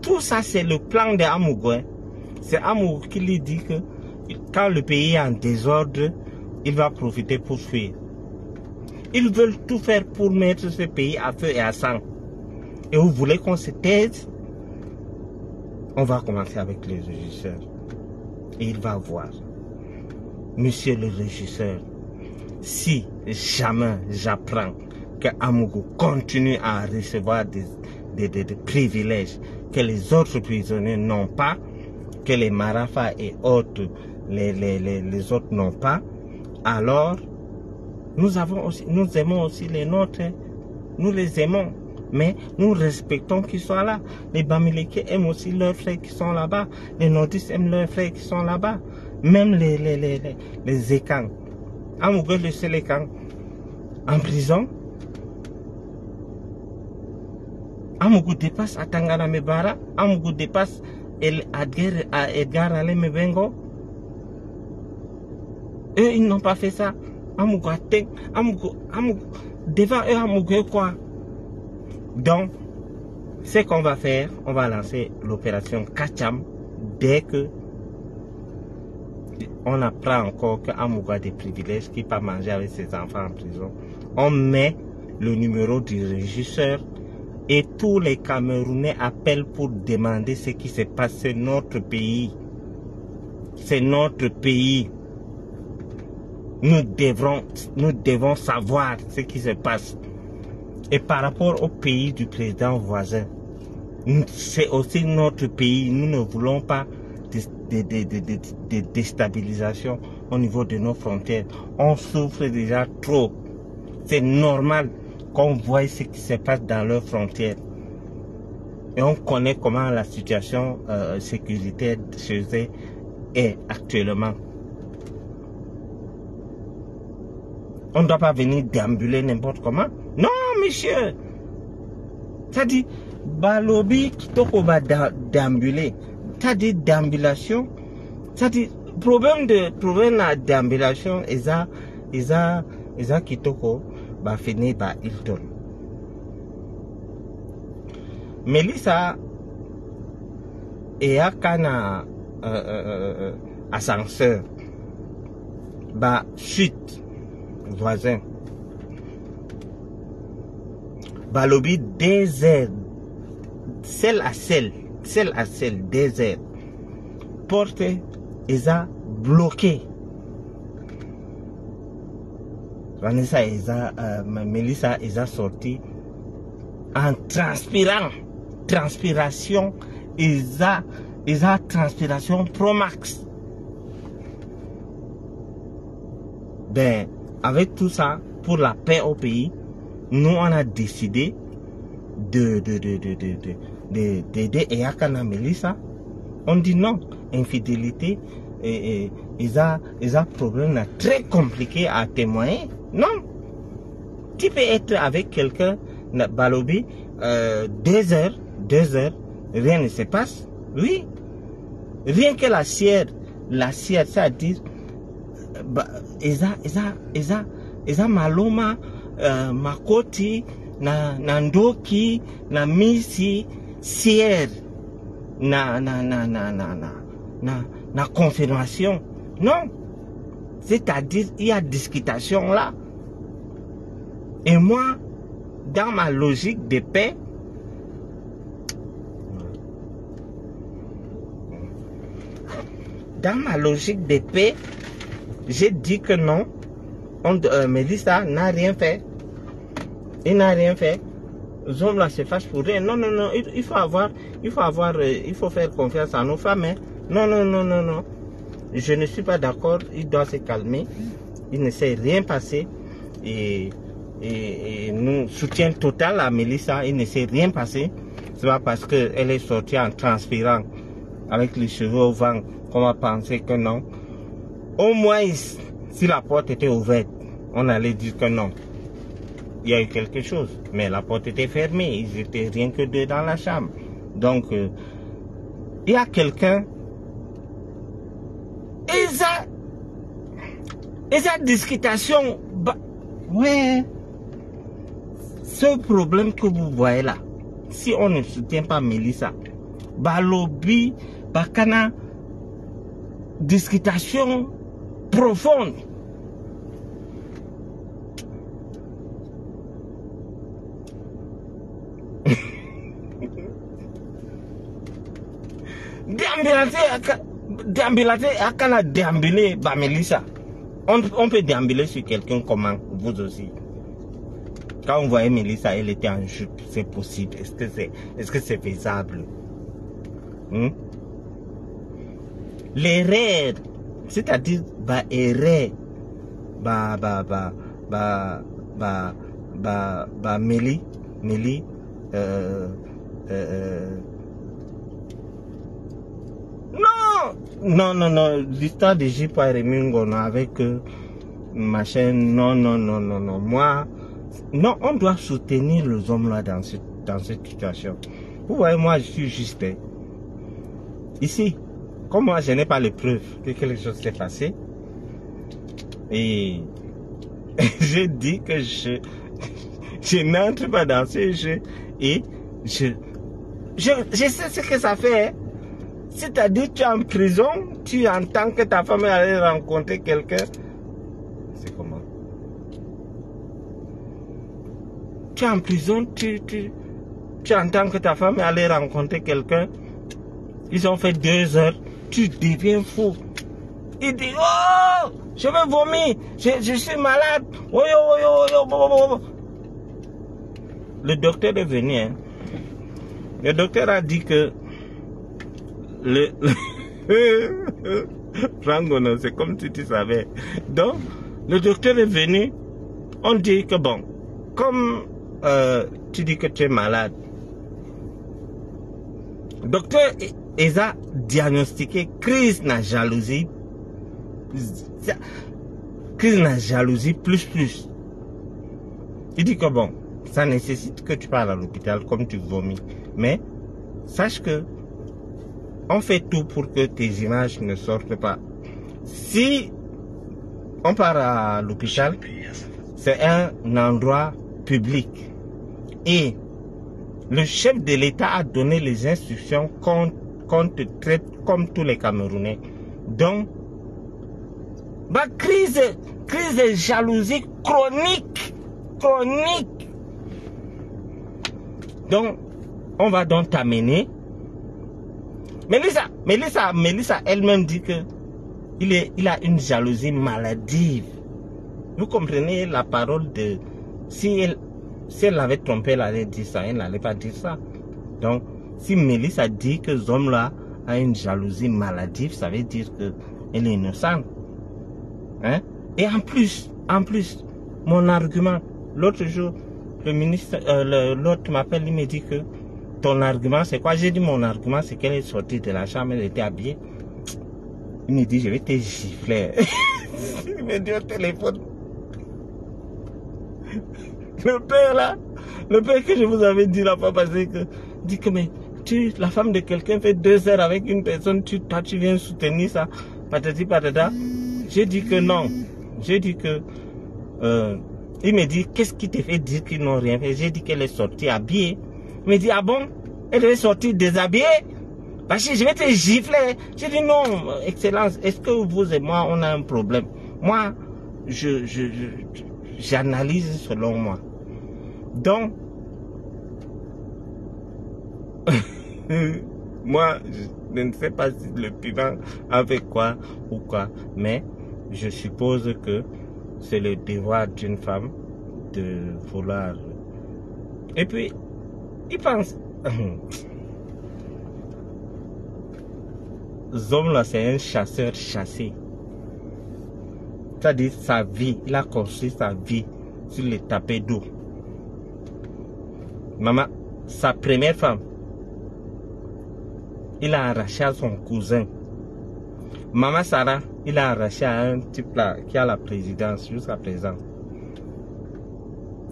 A: tout ça c'est le plan de Amougou. Hein. C'est Amougou qui lui dit que quand le pays est en désordre, il va profiter pour fuir. Ils veulent tout faire pour mettre ce pays à feu et à sang. Et vous voulez qu'on se taise? On va commencer avec le régisseur. Et il va voir. Monsieur le régisseur, si jamais j'apprends que Amougou continue à recevoir des privilèges que les autres prisonniers n'ont pas, que les Marafas et autres, les autres n'ont pas, alors nous aimons aussi les nôtres. Nous les aimons. Mais nous respectons qu'ils soient là. Les Bamileke aiment aussi leurs frères qui sont là-bas. Les nordistes aiment leurs frères qui sont là-bas. Même les Ekang. Amougou le Sélékang en prison. Amougou dépasse à Tangana Mebara. Amougou dépasse à Edgar Allen Mebengo. Eux, ils n'ont pas fait ça. Amougou devant eux, Amougou quoi? Donc, ce qu'on va faire, on va lancer l'opération Kacham dès que on apprend encore qu'Amougou a des privilèges, qu'il ne peut pas manger avec ses enfants en prison. On met le numéro du régisseur et tous les Camerounais appellent pour demander ce qui se passe. C'est notre pays. C'est notre pays. Nous devons savoir ce qui se passe. Et par rapport au pays du président voisin, C'est aussi notre pays. Nous ne voulons pas de déstabilisation au niveau de nos frontières. On souffre déjà trop. C'est normal qu'on voit ce qui se passe dans leurs frontières. Et on connaît comment la situation sécuritaire chez eux est actuellement. On ne doit pas venir déambuler n'importe comment. Non, monsieur. Ça dit, balobi qui va déambuler. Ça dit déambulation. Ça dit, problème de déambulation, qui va finir par Hilton. Melissa et à Kana ascenseur, bah suite voisin, balobi désert, celle à celle, désert, porte eza bloqué. Vanessa Melissa eza sorti en transpiration, transpiration pro max. Ben, avec tout ça, pour la paix au pays, nous on a décidé d'aider Eyakana Melissa. On dit non, infidélité, ils ont problème très compliqué à témoigner. Non, tu peux être avec quelqu'un, balobi, 2 heures, rien ne se passe. Oui, rien que la sière, ça dit, ils ont maloma, makoti, nandoki, na misi, sière, na confirmation. Non, c'est-à-dire il y a discutation là. Et moi, dans ma logique de paix, j'ai dit que non. Melissa n'a rien fait. Il n'a rien fait. Les hommes là se fâchent pour rien. Non, il faut faire confiance à nos femmes. Hein. Non. Je ne suis pas d'accord. Il doit se calmer. Il ne s'est rien passé. Et nous soutien total à Melissa. Il ne s'est rien passé. C'est pas parce qu'elle est sortie en transpirant avec les cheveux au vent qu'on va penser que non. Au moins, si la porte était ouverte, on allait dire que non. Il y a eu quelque chose, mais la porte était fermée, ils étaient rien que 2 dans la chambre. Donc, il y a quelqu'un, et sa discutation, ouais, ce problème que vous voyez là, si on ne soutient pas Melissa, balobi, bakana, discutation profonde. Déambuler à déambuler bah Melissa. On peut déambuler sur quelqu'un comment, vous aussi. Quand on voyait Melissa, elle était en jupe, c'est possible. Est-ce que c'est faisable? L'erreur, c'est-à-dire bah erreur, Mélie, non, l'histoire de J.P. Remingo avec machin, non, moi, non, on doit soutenir les hommes là dans cette situation. Vous voyez, moi, je suis juste ici, comme moi, je n'ai pas les preuves que quelque chose s'est passé, et je dis que je n'entre pas dans ce jeu, et je sais ce que ça fait, hein. C'est-à-dire, tu es en prison, tu entends que ta femme est allée rencontrer quelqu'un. C'est comment? Tu es en prison, tu entends que ta femme est allée rencontrer quelqu'un. Ils ont fait 2 heures, tu deviens fou. Il dit, oh, je veux vomir, je suis malade. Oh. Le docteur est venu, hein. Le docteur a dit que Rangono, c'est comme si tu savais. Donc, le docteur est venu, on dit que bon, comme tu dis que tu es malade, docteur Eza diagnostiqué crise de jalousie. Crise de jalousie plus. Il dit que bon, ça nécessite que tu parles à l'hôpital comme tu vomis. Mais, sache que on fait tout pour que tes images ne sortent pas. Si on part à l'hôpital, c'est un endroit public. Et le chef de l'État a donné les instructions qu'on te traite comme tous les Camerounais. Donc, crise de jalousie chronique. Donc, on va donc t'amener. Mélissa elle-même dit que il a une jalousie maladive. Vous comprenez la parole de... Si elle avait trompé, elle allait dire ça, elle n'allait pas dire ça. Donc, si Mélissa dit que cet homme-là a une jalousie maladive, ça veut dire qu'elle est innocente. Hein? Et en plus, mon argument, l'autre jour, le ministre, l'autre m'appelle, il me dit que ton argument c'est quoi? J'ai dit mon argument c'est qu'elle est sortie de la chambre, elle était habillée. Il me dit je vais te gifler. Il me dit au téléphone. Le père là, le père que je vous avais dit la fois passée, dit que mais la femme de quelqu'un fait 2 heures avec une personne, toi tu viens soutenir ça, patati patata. J'ai dit que non. J'ai dit que il me dit qu'est-ce qui te fait dire qu'ils n'ont rien fait? J'ai dit qu'elle est sortie habillée. Il me dit ah bon, elle est sortie déshabillée? Parce que je vais te gifler. J'ai dit non, Excellence, est-ce que vous et moi on a un problème? Moi, j'analyse selon moi. Donc, moi, je ne sais pas si le piment avec quoi ou quoi, mais je suppose que c'est le devoir d'une femme de vouloir. Et puis, il pense. Zom là, c'est un chasseur chassé. C'est-à-dire sa vie, il a construit sa vie sur les tapés d'eau. Maman, sa première femme, il a arraché à son cousin. Maman Sarah, il a arraché à un type là qui a la présidence jusqu'à présent.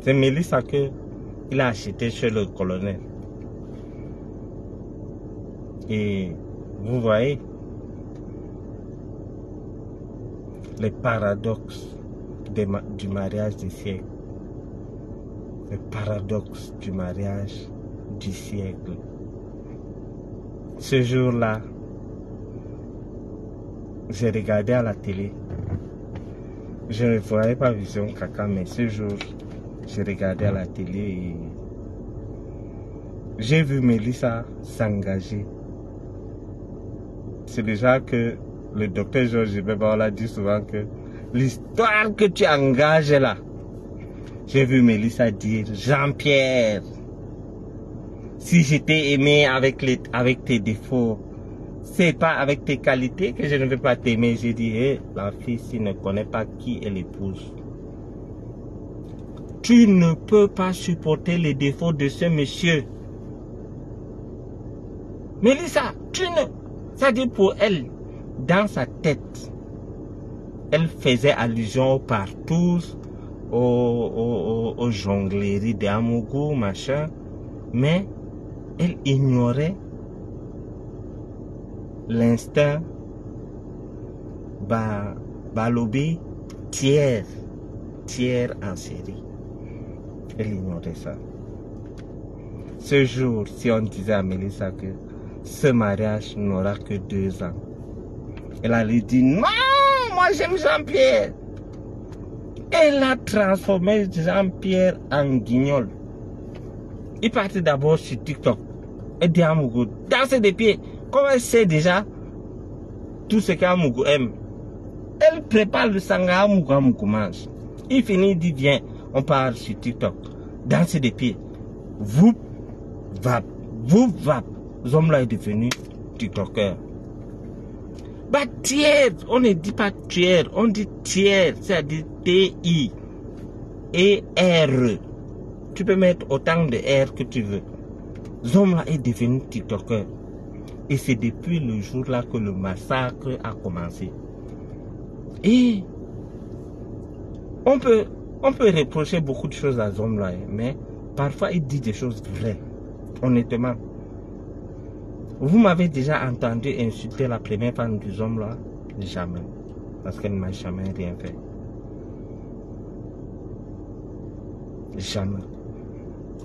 A: C'est Mélissa que il a acheté chez le colonel. Et vous voyez les paradoxes du mariage du siècle. Les paradoxes du mariage du siècle. Ce jour-là, j'ai regardé à la télé. Je ne voyais pas Vision Caca, mais ce jour, j'ai regardé à la télé et j'ai vu Mélissa s'engager. C'est déjà que le docteur Georges Beba l'a dit souvent que l'histoire que tu engages là, j'ai vu Mélissa dire Jean-Pierre, si je t'ai aimé avec tes défauts, c'est pas avec tes qualités que je ne vais pas t'aimer. J'ai dit, hey, la fille, s'il ne connaît pas qui elle épouse, tu ne peux pas supporter les défauts de ce monsieur. Mélissa, c'est-à-dire pour elle, dans sa tête, elle faisait allusion aux partous, aux jongleries d'Amougou, machin, mais elle ignorait l'instinct Balobi tiers en série. Elle ignorait ça. Ce jour, si on disait à Mélissa que ce mariage n'aura que 2 ans, elle allait dire non, moi j'aime Jean-Pierre. Elle a transformé Jean-Pierre en guignol. Il partait d'abord sur TikTok et dit à Amougou, danser des pieds. Comme elle sait déjà tout ce qu'Amougou aime, elle prépare le sanga Amougou mange. Il finit, il dit viens, on part sur TikTok, danser des pieds. Vous, va, Zomla est devenu TikToker. Bah, tiers, on ne dit pas tiers, on dit tiers, c'est-à-dire T-I-E-R. Tu peux mettre autant de R que tu veux. Zomla est devenu TikToker. Et c'est depuis le jour-là que le massacre a commencé. Et on peut reprocher beaucoup de choses à Zomla, mais parfois il dit des choses vraies, honnêtement. Vous m'avez déjà entendu insulter la première femme du Zomla? Jamais. Parce qu'elle ne m'a jamais rien fait. Jamais.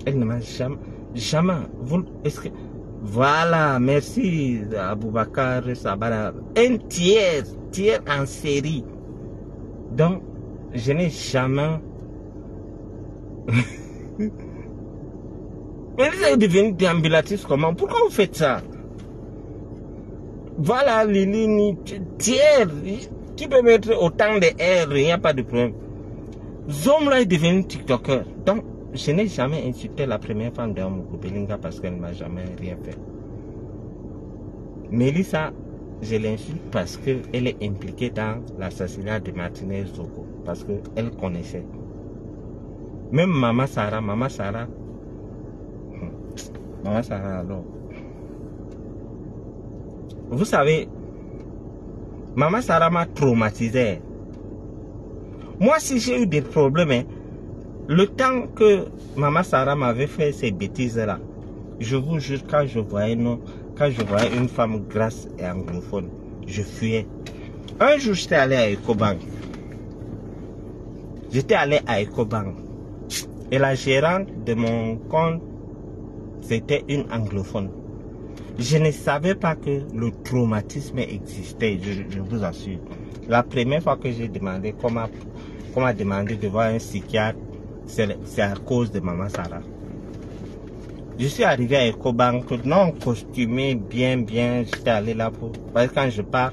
A: Elle ne m'a jamais... Est-ce que... Voilà, merci Aboubakar Sabara. Un tiers en série. Donc, je n'ai jamais... Mais vous êtes devenu déambulatrice comment? Pourquoi vous faites ça? Voilà, Lili, tiers. Tu peux mettre autant de R, il n'y a pas de problème. Zomla est devenu TikToker. Donc, je n'ai jamais insulté la première femme de Moko Belinga parce qu'elle ne m'a jamais rien fait. Mélissa, je l'insulte parce qu'elle est impliquée dans l'assassinat de Martinez Zoko. Parce qu'elle connaissait. Même Maman Sarah alors. Vous savez, Maman Sarah m'a traumatisé. Moi, si j'ai eu des problèmes, le temps que Maman Sarah m'avait fait ces bêtises-là, je vous jure, quand je voyais une femme grasse et anglophone, je fuyais. Un jour, j'étais allé à Ecobank. Et la gérante de mon compte, c'était une anglophone. Je ne savais pas que le traumatisme existait, je vous assure. La première fois que j'ai demandé, qu'on m'a demandé de voir un psychiatre, c'est à cause de Maman Sarah. Je suis arrivé à Ecobank, non costumé, bien, j'étais allé là pour... Parce que quand je pars,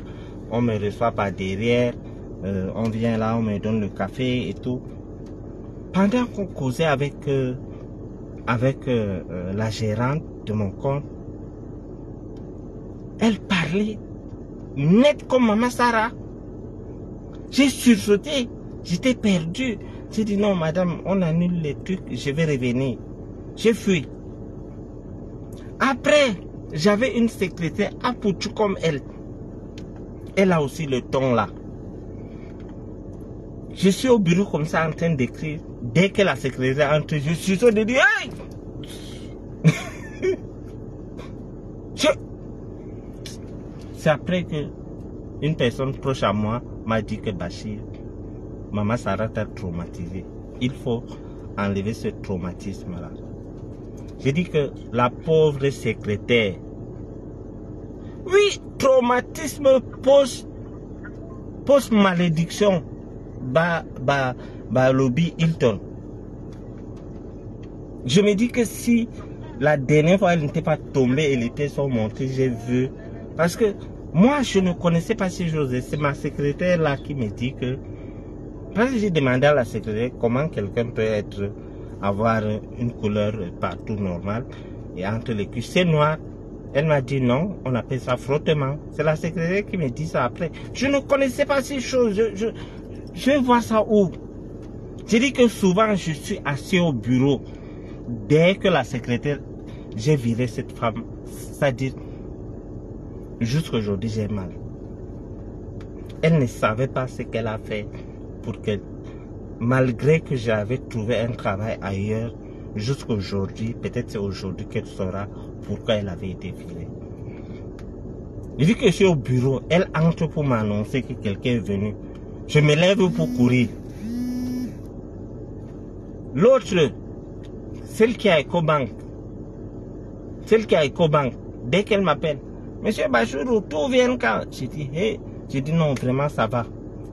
A: on me reçoit par derrière, on vient là, on me donne le café et tout. Pendant qu'on causait avec la gérante de mon compte, elle parlait net comme Maman Sarah. J'ai sursauté, j'étais perdu. J'ai dit non madame, on annule les trucs, je vais revenir. J'ai fui. Après, j'avais une secrétaire apouchou comme elle. Elle a aussi le ton là. Je suis au bureau comme ça en train d'écrire. Dès que la secrétaire entre, je suis sûr de dire hey! C'est après que une personne proche à moi m'a dit que Bachir, Maman Sarah t'a traumatisé. Il faut enlever ce traumatisme-là. J'ai dit que la pauvre secrétaire, oui, traumatisme post-malédiction, lobby Hilton. Je me dis que si la dernière fois elle n'était pas tombée, elle était surmontée, j'ai vu. Parce que moi, je ne connaissais pas ces choses. C'est ma secrétaire là qui me dit que... Parce que j'ai demandé à la secrétaire comment quelqu'un peut avoir une couleur partout normale et entre les cuisses c'est noir. Elle m'a dit non, on appelle ça frottement. C'est la secrétaire qui me dit ça après. Je ne connaissais pas ces choses. Je vais voir ça où? J'ai dit que souvent je suis assis au bureau. Dès que la secrétaire, j'ai viré cette femme. C'est-à-dire, jusqu'aujourd'hui j'ai mal. Elle ne savait pas ce qu'elle a fait pour que, malgré que j'avais trouvé un travail ailleurs, jusqu'aujourd'hui, peut-être c'est aujourd'hui qu'elle saura pourquoi elle avait été virée. Vu que je suis au bureau, elle entre pour m'annoncer que quelqu'un est venu. Je me lève pour courir. L'autre, celle qui a Ecobank, dès qu'elle m'appelle, Monsieur Bachourou, tout vient quand? J'ai dit, hey, j'ai dit non, vraiment ça va.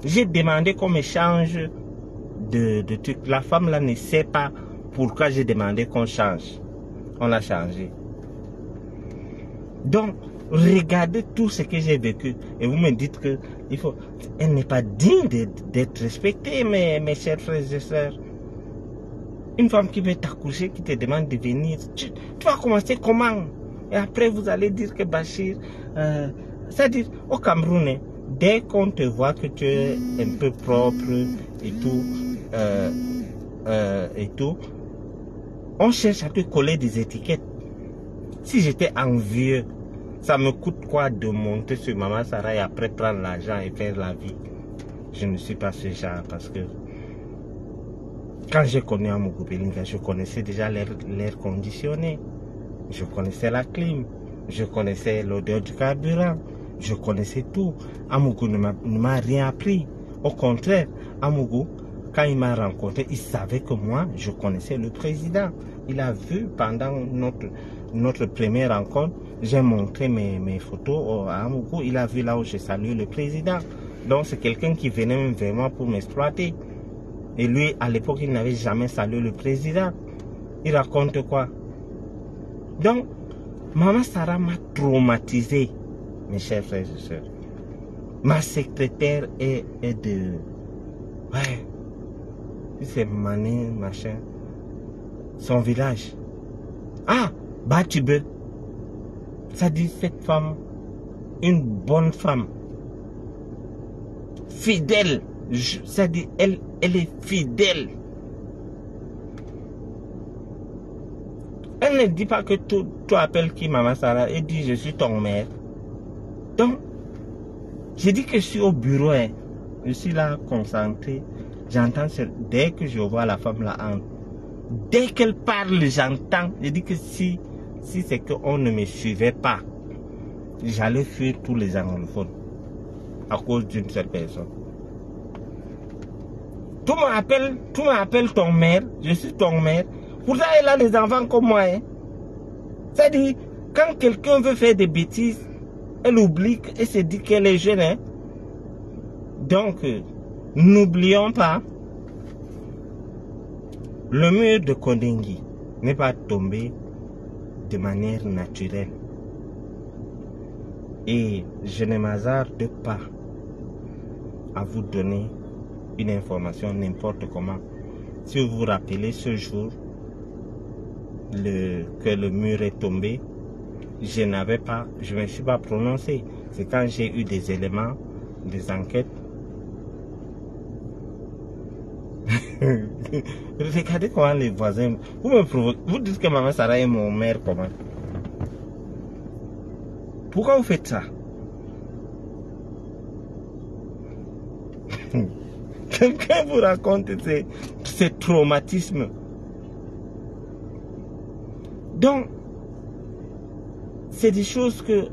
A: J'ai demandé qu'on me change de truc. La femme là ne sait pas pourquoi j'ai demandé qu'on change. On l'a changé. Donc, regardez tout ce que j'ai vécu. Et vous me dites que il faut... Elle n'est pas digne d'être respectée, mes chers frères et sœurs. Une femme qui veut t'accoucher, qui te demande de venir, tu vas commencer comment? Et après, vous allez dire que Bachir... c'est-à-dire, au Cameroun, hein, dès qu'on te voit que tu es un peu propre et tout, on cherche à te coller des étiquettes. Si j'étais envieux, ça me coûte quoi de monter sur Maman Sarah et après prendre l'argent et faire la vie? Je ne suis pas ce genre parce que quand j'ai connu Amougou Belinga, je connaissais déjà l'air conditionné, je connaissais la clim, je connaissais l'odeur du carburant, je connaissais tout. Amougou ne m'a rien appris. Au contraire, Amougou, quand il m'a rencontré, il savait que moi, je connaissais le président. Il a vu pendant notre première rencontre, j'ai montré mes photos à Amougou. Il a vu là où je salue le président. Donc c'est quelqu'un qui venait même vers moi pour m'exploiter. Et lui, à l'époque, il n'avait jamais salué le président. Il raconte quoi? Donc, Maman Sarah m'a traumatisé, mes chers frères et sœurs. Ma secrétaire est de... Ouais, c'est Mané, machin. Son village. Ah, Batube. Ça dit cette femme, une bonne femme. Fidèle. Ça dit, elle est fidèle. Elle ne dit pas que tu appelles qui Maman Sarah. Elle dit, je suis ton mère. Donc, j'ai dit que je suis au bureau. Hein. Je suis là, concentré. J'entends, dès que je vois la femme là, dès qu'elle parle, j'entends. J'ai dit que si c'est qu'on ne me suivait pas, j'allais fuir tous les anglophones à cause d'une seule personne. Tu m'appelles ton mère, je suis ton mère. Pourtant, elle a des enfants comme moi. Hein. C'est-à-dire, quand quelqu'un veut faire des bêtises, elle oublie et se dit qu'elle est jeune. Hein. Donc, n'oublions pas, le mur de Kondengui n'est pas tombé de manière naturelle. Et je ne m'hasarde pas à vous donner une information n'importe comment. Si vous vous rappelez ce jour que le mur est tombé, je ne me suis pas prononcé. C'est quand j'ai eu des éléments, des enquêtes. Regardez comment les voisins, vous me provoquez, vous dites que Maman Sarah est mon mère comment? Pourquoi vous faites ça? Quelqu'un vous raconte ces traumatismes. Donc, c'est des choses que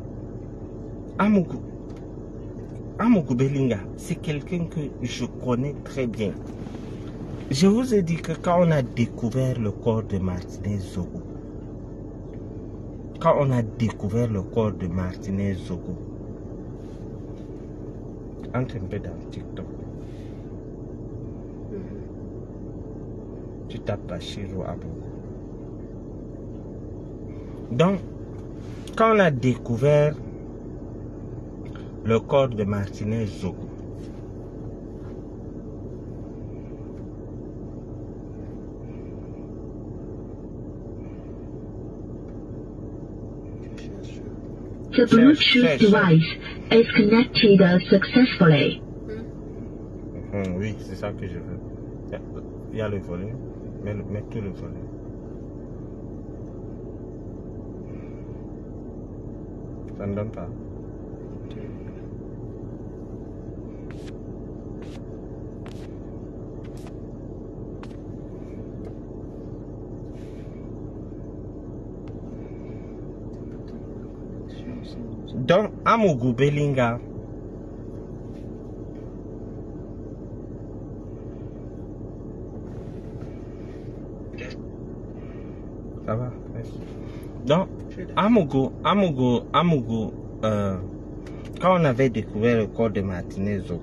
A: Amougou Belinga, c'est quelqu'un que je connais très bien. Je vous ai dit que quand on a découvert le corps de Martinez Zogo, entre un peu dans TikTok, tu tapes Bachirou Abou. Donc, quand on a découvert le corps de Martinez Zogo,
D: The Bluetooth device is connected successfully.
A: Oui, c'est ça que je veux. Il y a le volume. Mets tout le volume. Ça ne donne pas. Donc, Amougou Belinga, ça va, merci. Donc, Amougou, quand on avait découvert le corps de Martinez Zogo,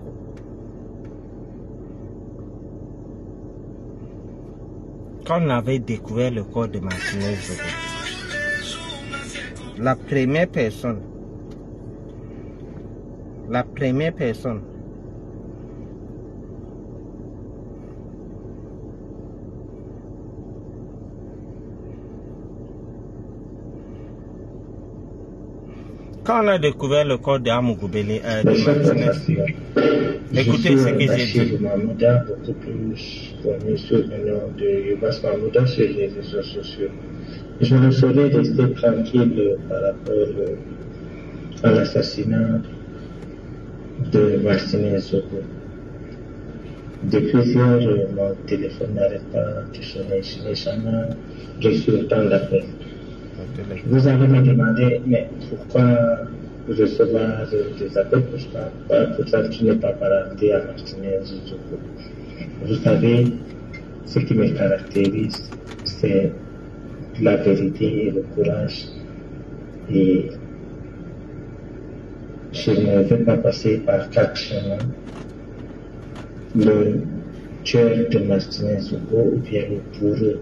A: la première personne Quand on a découvert le corps d'Amougou Bellinga, écoutez ce que j'ai dit.
B: Mahmouda, beaucoup plus connu sous le nom de Yubas Mahmouda sur les réseaux sociaux. Je ne saurais rester tranquille par rapport à l'assassinat de Martinez Zogo. Depuis hier, mon téléphone n'arrête pas de sonner. Je reçu autant d'appels. Vous allez me demander, mais pourquoi recevoir des appels? Pourquoi tu n'es pas parenté à Martinez Zogo? Vous savez, ce qui me caractérise, c'est la vérité et le courage. Et je ne vais pas passer par 4 chemins. Le tueur de Martinez Zogo, ou bien le bourreau,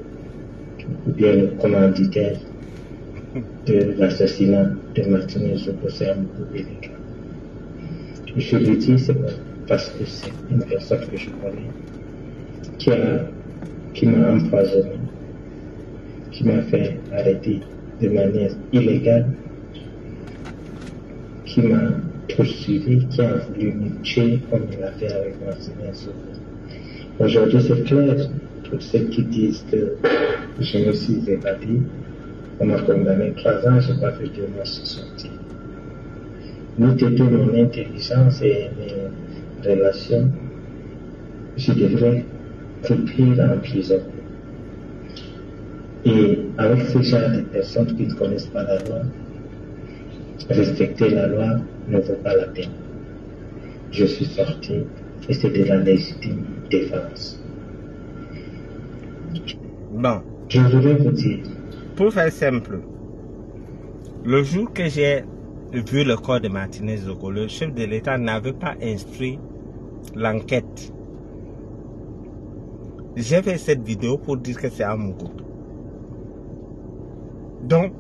B: ou bien le commanditaire de l'assassinat de Martinez Zogo, c'est Amougou Bellinga. Je le dis, c'est parce que c'est une personne que je connais qui m'a empoisonné, qui m'a fait arrêter de manière illégale, qui m'a poursuivi, qui a voulu me tuer comme il a fait avec Martinez Zogo. Aujourd'hui, c'est clair, tous ceux qui disent que je me suis évadé, on m'a condamné 3 ans, je n'ai pas fait 2 mois, je suis sorti. N'eût été mon intelligence et mes relations, je devrais couper en prison. Et avec ce genre de personnes qui ne connaissent pas la loi, respecter la loi ne vaut pas la peine. Je suis sorti et c'est de la légitime défense.
A: Bon.
B: Je voudrais vous dire.
A: Pour faire simple, le jour que j'ai vu le corps de Martinez Zogo, le chef de l'État n'avait pas instruit l'enquête. J'ai fait cette vidéo pour dire que c'est Amougou. Donc,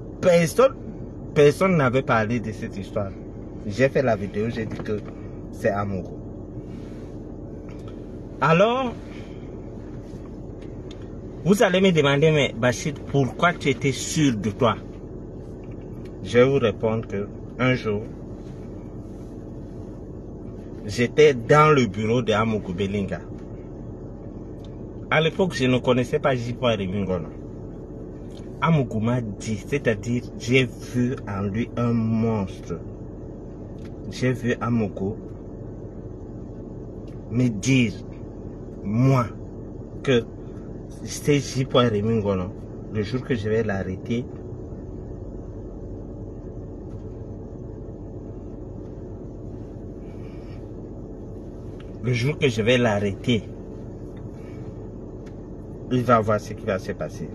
A: personne n'avait parlé de cette histoire. J'ai fait la vidéo, j'ai dit que c'est Amougou. Alors, vous allez me demander, mais Bachir, pourquoi tu étais sûr de toi? Je vais vous répondre que un jour, j'étais dans le bureau de Amougou Bellinga. À l'époque, je ne connaissais pas J.P. Ngono. Amougou m'a dit, c'est-à-dire, j'ai vu en lui un monstre. J'ai vu Amougou me dire, moi, que c'est J.P. Ngono. Le jour que je vais l'arrêter, il va voir ce qui va se passer.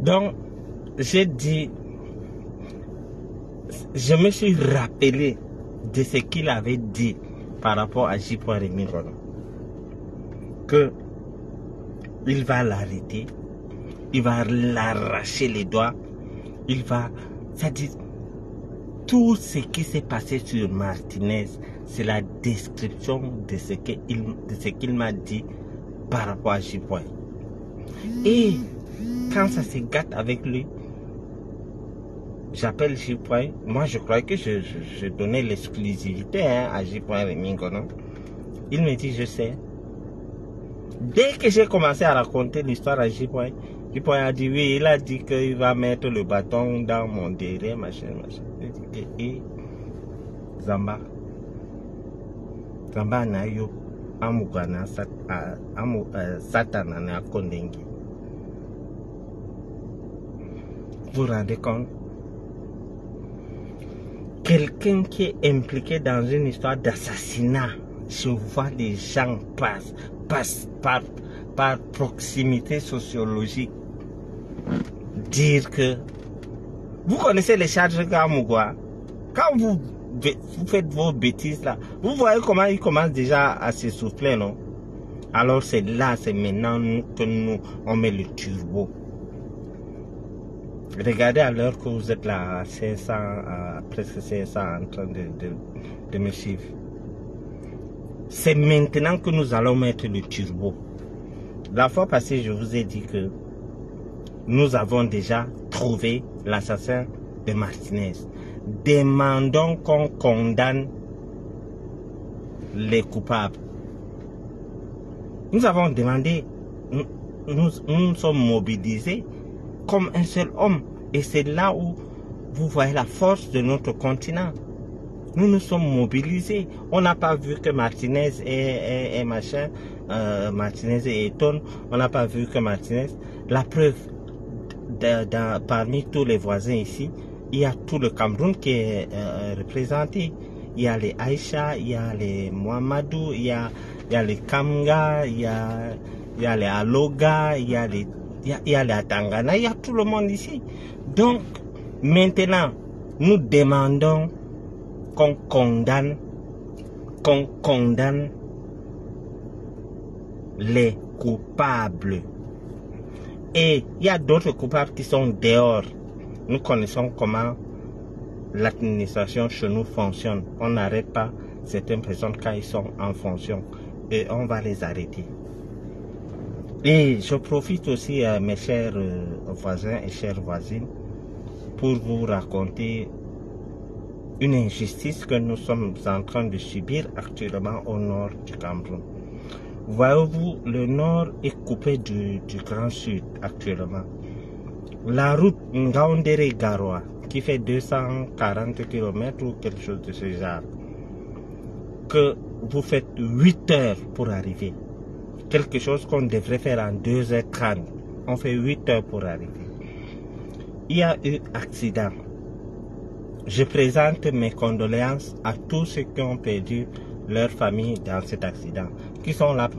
A: Donc, j'ai dit, je me suis rappelé de ce qu'il avait dit par rapport à J.P. Ngono. Que il va l'arrêter, il va l'arracher les doigts, il va, c'est-à-dire, tout ce qui s'est passé sur Martinez, c'est la description de ce qu'il m'a dit par rapport à J.P. Et quand ça se gâte avec lui, j'appelle J.P. Moi, je croyais que je donnais l'exclusivité à J.P. Ngono. Il me dit, je sais. Dès que j'ai commencé à raconter l'histoire à J.P., J.P. a dit oui, il a dit qu'il va mettre le bâton dans mon derrière, machin. J'ai dit, et Zamba na yo, Amugana Satana na Kondengi. Vous vous rendez compte? Quelqu'un qui est impliqué dans une histoire d'assassinat, je vois des gens passer par proximité sociologique, dire que vous connaissez les charges Gamugwa. Quand vous faites vos bêtises là, vous voyez comment ils commencent déjà à s'essouffler, non? Alors c'est là, c'est maintenant que nous, on met le turbo. Regardez à l'heure que vous êtes là, à 500, presque 500 en train de me suivre. C'est maintenant que nous allons mettre le turbo. La fois passée, je vous ai dit que nous avons déjà trouvé l'assassin de Martinez. Demandons qu'on condamne les coupables. Nous avons demandé, nous sommes mobilisés comme un seul homme. Et c'est là où vous voyez la force de notre continent. Nous nous sommes mobilisés. On n'a pas vu que Martinez et machin, Martinez et Eton, on n'a pas vu que Martinez. La preuve, parmi tous les voisins ici, il y a tout le Cameroun qui est représenté. Il y a les Aïcha, il y a les Mohamedou, il y a les Kamga, il y a les Aloga, il y a les Atangana, il y a tout le monde ici. Donc, maintenant, nous demandons qu'on condamne les coupables. Et il y a d'autres coupables qui sont dehors. Nous connaissons comment l'administration chez nous fonctionne. On n'arrête pas certaines personnes quand ils sont en fonction. Et on va les arrêter. Et je profite aussi, mes chers voisins et chères voisines, pour vous raconter une injustice que nous sommes en train de subir actuellement au nord du Cameroun. Voyez-vous, le nord est coupé du Grand Sud actuellement. La route Ngaoundéré-Garoua, qui fait 240 km ou quelque chose de ce genre, que vous faites 8 heures pour arriver. Quelque chose qu'on devrait faire en 2h30. On fait 8 heures pour arriver. Il y a eu accident. Je présente mes condoléances à tous ceux qui ont perdu leur famille dans cet accident, qui sont la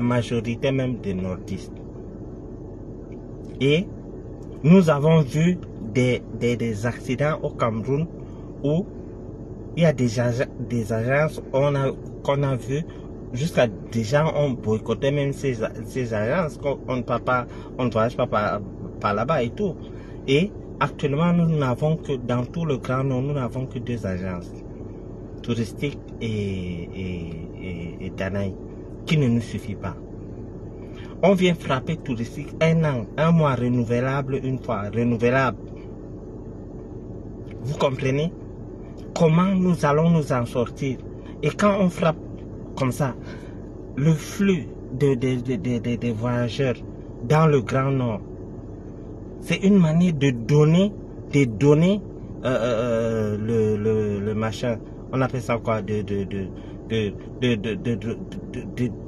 A: majorité même des nordistes. Et nous avons vu des accidents au Cameroun où il y a des agences qu'on a vu jusqu'à des gens ont boycotté même ces agences, on ne voyage pas par là-bas et tout. Et actuellement, nous n'avons que, dans tout le Grand Nord, nous n'avons que 2 agences, touristiques et Danaï, qui ne nous suffit pas. On vient frapper touristique 1 an, 1 mois renouvelable, une fois renouvelable. Vous comprenez? Comment nous allons nous en sortir? Et quand on frappe comme ça, le flux des voyageurs dans le Grand Nord, c'est une manière de donner le machin, on appelle ça quoi,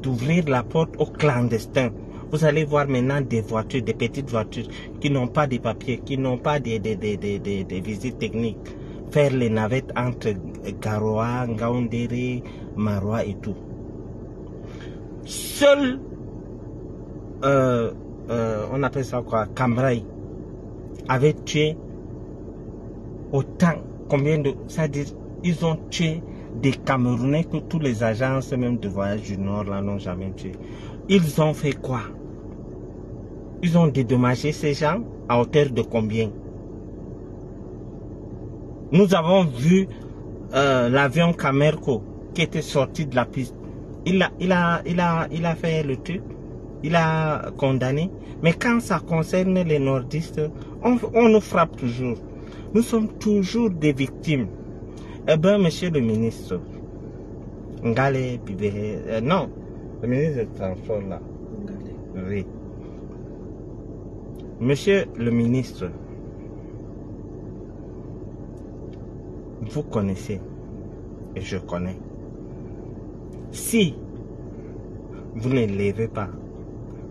A: d'ouvrir la porte aux clandestins. Vous allez voir maintenant des voitures, des petites voitures qui n'ont pas de papiers, qui n'ont pas des visites techniques, faire les navettes entre Garoua, Ngaoundéré, Maroua et tout. Seul, on appelle ça quoi, Cambrai, avait tué autant, combien de, c'est-à-dire, ils ont tué des Camerounais que tous les agences même de voyage du Nord là n'ont jamais tué. Ils ont fait quoi? Ils ont dédommagé ces gens à hauteur de combien? Nous avons vu l'avion Camerco qui était sorti de la piste. Il a fait le truc, il a condamné. Mais quand ça concerne les nordistes, on nous frappe toujours. Nous sommes toujours des victimes. Eh bien, monsieur le ministre, Ngale Bibé, non, le ministre des Transports là. Oui. Monsieur le ministre, vous connaissez, et je connais. Si vous ne levez pas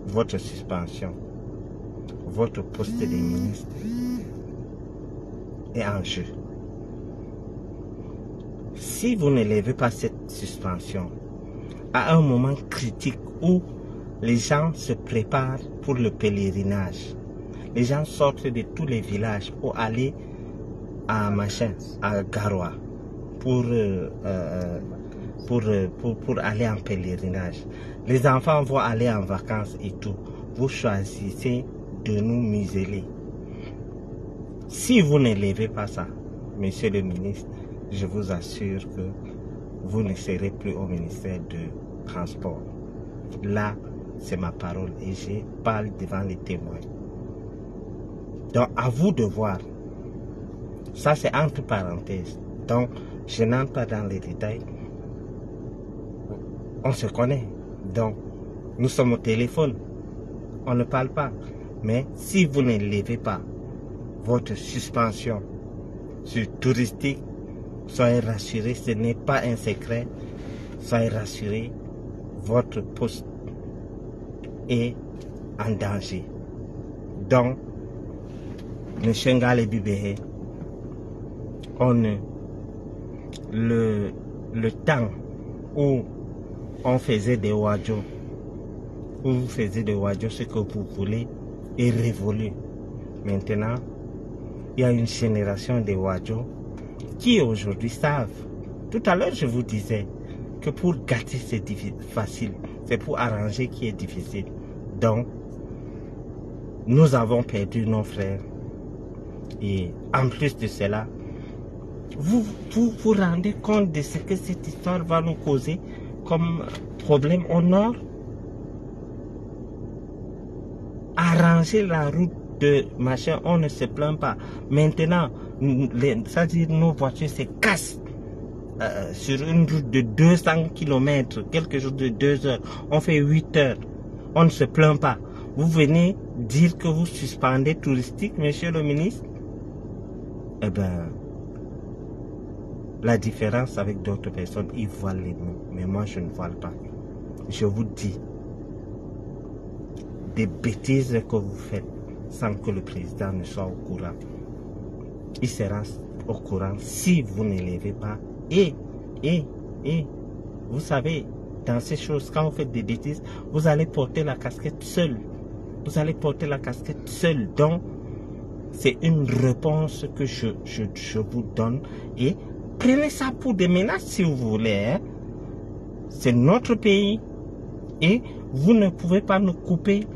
A: votre suspension, votre poste de ministre est en jeu. Si vous ne levez pas cette suspension, à un moment critique où les gens se préparent pour le pèlerinage. Les gens sortent de tous les villages pour aller à Garoua, pour aller en pèlerinage. Les enfants vont aller en vacances et tout. Vous choisissez de nous museler. Si vous ne levez pas ça, monsieur le ministre, je vous assure que vous ne serez plus au ministère de Transport. Là, c'est ma parole et je parle devant les témoins. Donc, à vous de voir. Ça, c'est entre parenthèses. Donc, je n'entre pas dans les détails. On se connaît. Donc, nous sommes au téléphone. On ne parle pas. Mais si vous ne levez pas votre suspension sur touristique, soyez rassurés, ce n'est pas un secret. Soyez rassurés, votre poste est en danger. Donc, le Shengal et Bibéhe, le temps où on faisait des wadjo, où vous faisiez des wadjo, ce que vous voulez, est révolu. Maintenant, il y a une génération de wadjo qui aujourd'hui savent. Tout à l'heure, je vous disais que pour gâter, c'est facile. C'est pour arranger qui est difficile. Donc, nous avons perdu nos frères. Et en plus de cela, vous vous rendez compte de ce que cette histoire va nous causer comme problème au nord? Arranger la route de machin, on ne se plaint pas. Maintenant, c'est-à-dire nos voitures se cassent sur une route de 200 km, quelque chose de 2 heures. On fait 8 heures. On ne se plaint pas. Vous venez dire que vous suspendez touristique, monsieur le ministre? Eh bien, la différence avec d'autres personnes, ils voient les mots, mais moi je ne vois pas. Je vous dis, des bêtises que vous faites sans que le président ne soit au courant. Il sera au courant si vous ne levez pas. Et, vous savez, dans ces choses, quand vous faites des bêtises, vous allez porter la casquette seul. Vous allez porter la casquette seul. Donc, c'est une réponse que je vous donne. Et prenez ça pour des menaces si vous voulez. Hein. C'est notre pays. Et vous ne pouvez pas nous couper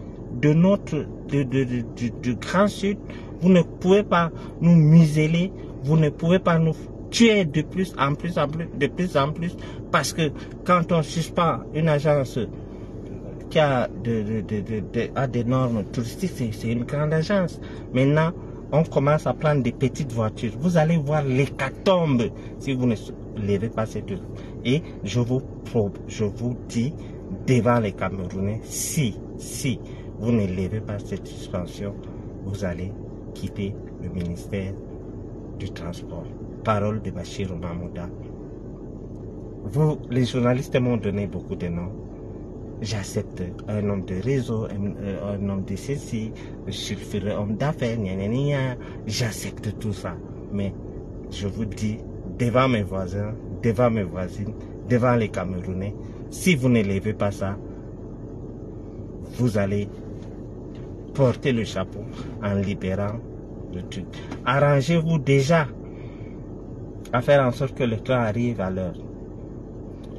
A: de notre du Grand Sud. Vous ne pouvez pas nous museler. Vous ne pouvez pas nous tuer de plus en plus, de plus en plus. Parce que quand on suspend une agence qui a des normes touristiques, c'est une grande agence. Maintenant, on commence à prendre des petites voitures. Vous allez voir l'hécatombe si vous ne levez pas cette route. Et je vous dis devant les Camerounais, si vous ne levez pas cette suspension, vous allez quitter le ministère du Transport. Parole de Bachir Mahmouda. Vous, les journalistes m'ont donné beaucoup de noms. J'accepte un homme de réseau, un homme de ceci, je ferai homme d'affaires, j'accepte tout ça. Mais je vous dis, devant mes voisins, devant mes voisines, devant les Camerounais, si vous ne levez pas ça, vous allez porter le chapeau en libérant le truc. Arrangez-vous déjà à faire en sorte que le train arrive à l'heure.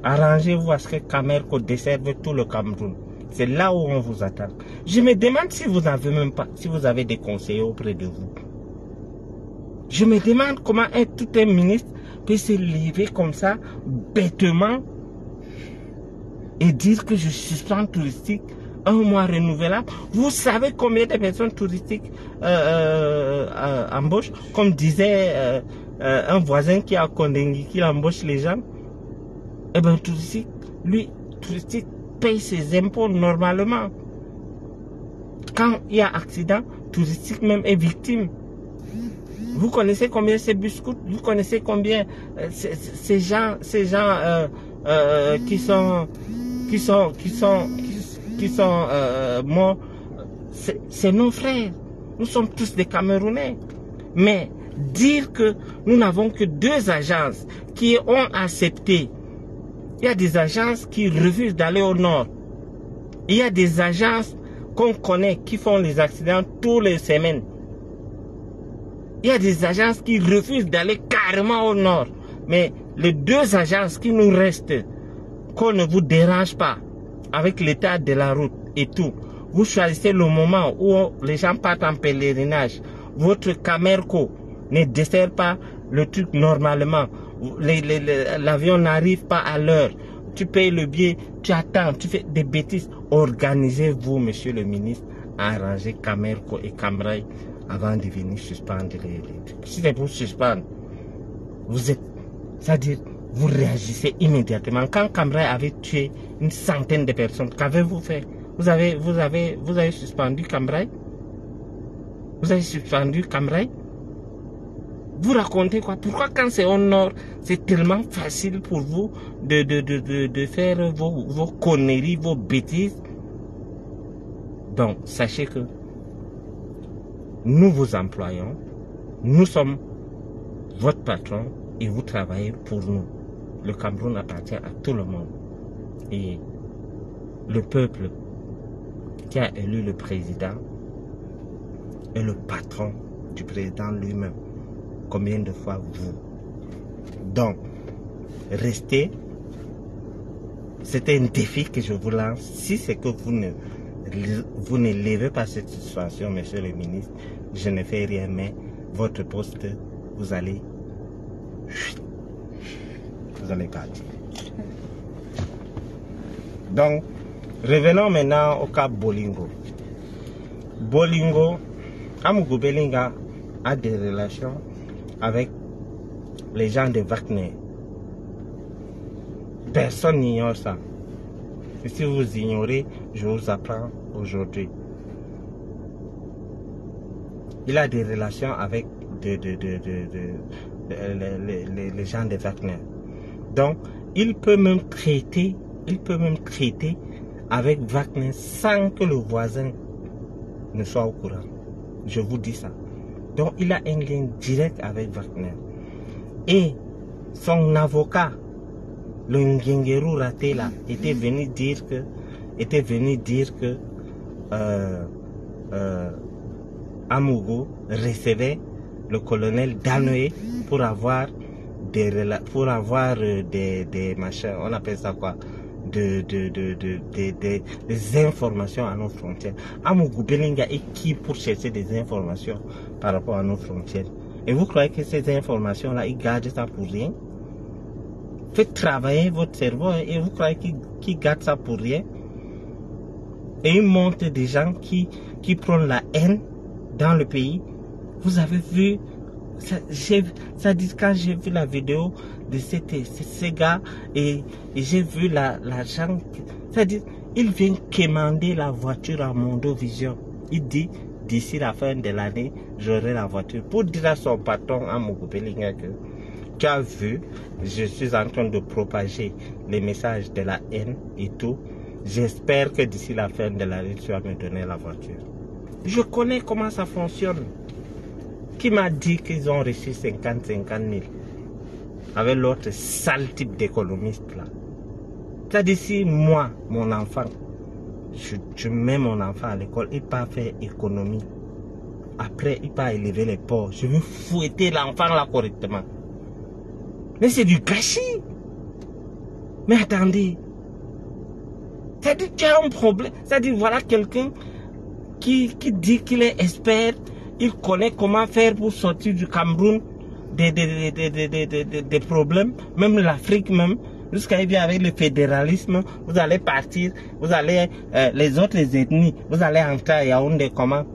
A: Arrangez-vous à ce que Camerco desserve tout le Cameroun. C'est là où on vous attend. Je me demande si vous n'avez même pas, si vous avez des conseillers auprès de vous. Je me demande comment tout un ministre peut se lever comme ça, bêtement, et dire que je suis suspends touristique, un mois renouvelable. Vous savez combien de personnes touristiques embauchent? Comme disait un voisin qui a Kondengui, qui embauche les gens. Eh bien, touristique, lui, touristique paye ses impôts normalement. Quand il y a accident, touristique même est victime. Vous connaissez combien ces bus coûtent? Vous connaissez combien ces gens qui sont morts? C'est nos frères. Nous sommes tous des Camerounais. Mais dire que nous n'avons que 2 agences qui ont accepté. Il y a des agences qui refusent d'aller au nord. Il y a des agences qu'on connaît qui font les accidents tous les semaines. Il y a des agences qui refusent d'aller carrément au nord. Mais les 2 agences qui nous restent, qu'on ne vous dérange pas avec l'état de la route et tout, vous choisissez le moment où les gens partent en pèlerinage. Votre Camerco ne dessert pas le truc normalement. L'avion n'arrive pas à l'heure. Tu payes le billet, tu attends, tu fais des bêtises. Organisez-vous, monsieur le ministre, à arranger Camerco et Camrail avant de venir suspendre les trucs. Si c'est pour suspendre, vous êtes, c'est-à-dire, vous réagissez immédiatement. Quand Camrail avait tué une centaine de personnes, qu'avez-vous fait? Vous avez suspendu Camrail? Vous avez suspendu Camrail? Vous racontez quoi? Pourquoi quand c'est au nord, c'est tellement facile pour vous de faire vos conneries, vos bêtises? Donc, sachez que nous vous employons, nous sommes votre patron et vous travaillez pour nous. Le Cameroun appartient à tout le monde. Et le peuple qui a élu le président est le patron du président lui-même. Combien de fois vous? Donc, restez. C'était un défi que je vous lance. Si c'est que vous ne levez pas cette situation, monsieur le ministre, je ne fais rien, mais votre poste, vous allez partir. Donc, revenons maintenant au cas Bolingo. Bolingo, Amougou Belinga a des relations avec les gens de Wagner. Personne n'ignore ça. Et si vous ignorez, je vous apprends aujourd'hui. Il a des relations avec les gens de Wagner. Donc, il peut même traiter avec Wagner sans que le voisin ne soit au courant. Je vous dis ça. Donc, il a un lien direct avec Wagner. Et son avocat, le Ngengeru raté là, était venu dire que Amougou recevait le colonel Danoé pour avoir des machins, on appelle ça quoi, des informations à nos frontières. Amougou Belinga est qui pour chercher des informations par rapport à nos frontières? Et vous croyez que ces informations-là, ils gardent ça pour rien? Faites travailler votre cerveau et vous croyez qu'ils gardent ça pour rien? Et ils montrent des gens qui prennent la haine dans le pays. Vous avez vu, ça dit quand j'ai vu la vidéo de ces gars et j'ai vu l'argent, c'est-à-dire, il vient commander la voiture à Mondovision. Il dit, d'ici la fin de l'année, j'aurai la voiture. Pour dire à son patron, à Amougou Belinga, que tu as vu, je suis en train de propager les messages de la haine et tout. J'espère que d'ici la fin de l'année, tu vas me donner la voiture. Je connais comment ça fonctionne. Qui m'a dit qu'ils ont reçu 50 000 avec l'autre sale type d'économiste là? C'est-à-dire si moi, mon enfant, je mets mon enfant à l'école, il part faire économie. Après, il part élever les porcs. Je veux fouetter l'enfant là correctement. Mais c'est du gâchis. Mais attendez. C'est-à-dire qu'il y a un problème. C'est-à-dire voilà quelqu'un qui dit qu'il est expert. Il connaît comment faire pour sortir du Cameroun des problèmes. Même l'Afrique même. Jusqu'à y avec le fédéralisme, vous allez partir, vous allez, les autres ethnies, vous allez entrer à Yaoundé comment?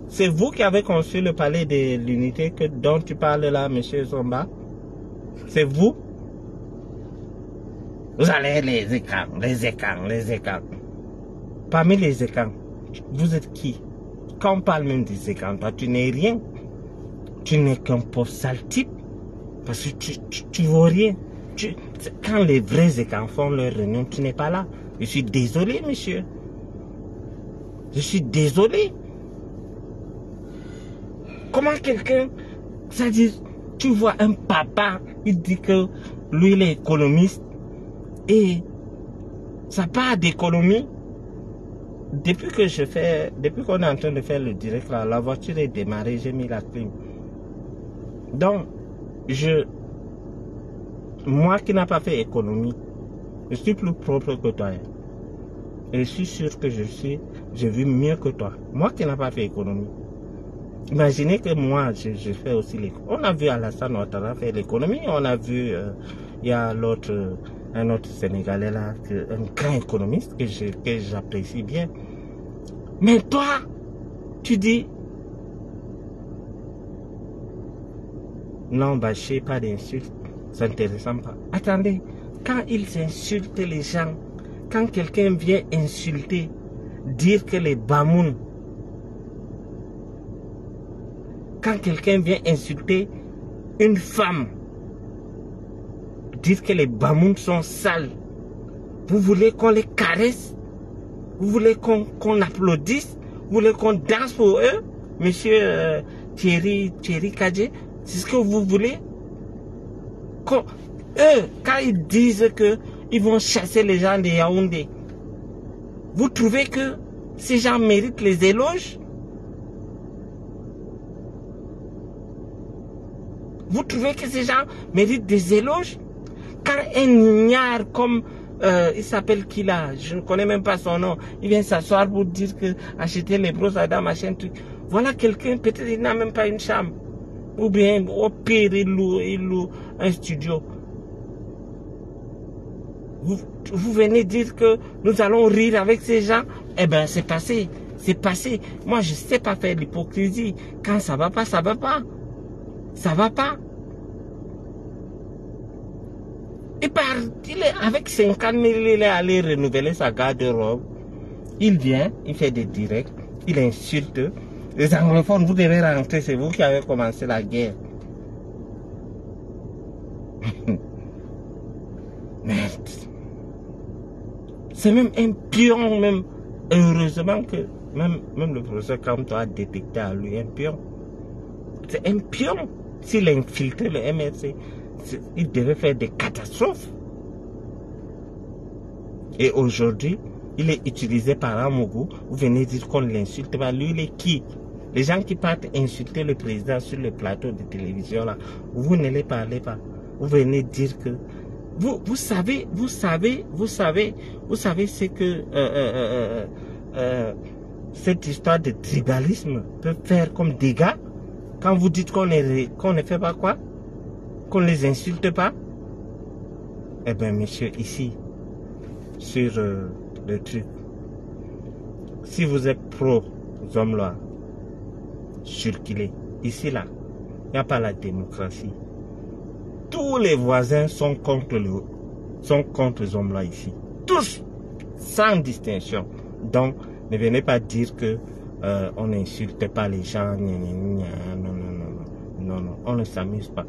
A: C'est vous qui avez conçu le palais de l'unité dont tu parles là, monsieur Zomba? C'est vous? Vous allez les écans. Parmi les écans, vous êtes qui? Quand on parle même des écans, toi tu n'es rien. Tu n'es qu'un pauvre sale type. Parce que tu vaux rien. Quand les vrais écans font leur réunion, tu n'es pas là. Je suis désolé, monsieur. Je suis désolé. Comment quelqu'un, c'est-à-dire, tu vois un papa, il dit que lui il est économiste et ça part d'économie, depuis qu'on est en train de faire le direct là, la voiture est démarrée, j'ai mis la clim. Donc, moi qui n'ai pas fait économie, je suis plus propre que toi. Et je suis sûr que je vis mieux que toi. Moi qui n'ai pas fait économie. Imaginez que moi, je fais aussi l'économie. On a vu Alassane Ouattara faire l'économie. On a vu, il y a un autre Sénégalais là, un grand économiste que j'apprécie bien. Mais toi, tu dis, non, je pas d'insultes, c'est intéressant pas. Attendez, quand ils insultent les gens, quand quelqu'un vient insulter, dire que les Bamoun, quand quelqu'un vient insulter une femme, dire que les Bamoun sont sales, vous voulez qu'on les caresse? Vous voulez qu'on applaudisse? Vous voulez qu'on danse pour eux? Monsieur Thierry Kadje, c'est ce que vous voulez? Quand ils disent qu'ils vont chasser les gens de Yaoundé, vous trouvez que ces gens méritent les éloges? Vous trouvez que ces gens méritent des éloges? Quand un ignare comme, il s'appelle qui là, je ne connais même pas son nom, il vient s'asseoir pour dire que acheter les brosses à dents, machin, truc. Voilà quelqu'un, peut-être il n'a même pas une chambre. Ou bien, au pire, il loue un studio. Vous venez dire que nous allons rire avec ces gens? Eh bien, c'est passé. C'est passé. Moi, je ne sais pas faire l'hypocrisie. Quand ça va pas, ça va pas. Ça va pas. Il est avec 50 000, il est allé renouveler sa garde-robe. Il vient, il fait des directs, il insulte. Les anglophones, vous devez rentrer, c'est vous qui avez commencé la guerre. Merde. C'est même un pion, même. Heureusement que même le professeur Kamto a détecté à lui un pion. C'est un pion. S'il a infiltré le MRC, il devait faire des catastrophes. Et aujourd'hui, il est utilisé par Amougou. Vous venez dire qu'on l'insulte. Lui, il est qui? Les gens qui partent insulter le président sur le plateau de télévision, là, vous ne les parlez pas. Vous venez dire que... Vous savez ce que cette histoire de tribalisme peut faire comme dégâts quand vous dites qu'on ne fait pas quoi? Qu'on ne les insulte pas? Eh bien, monsieur, ici, sur le truc, si vous êtes pro-Zomloa, circulez. Ici, là, il n'y a pas la démocratie. Tous les voisins sont contre Zomloa ici. Tous, sans distinction. Donc, ne venez pas dire que on n'insulte pas les gens. Non, on ne s'amuse pas.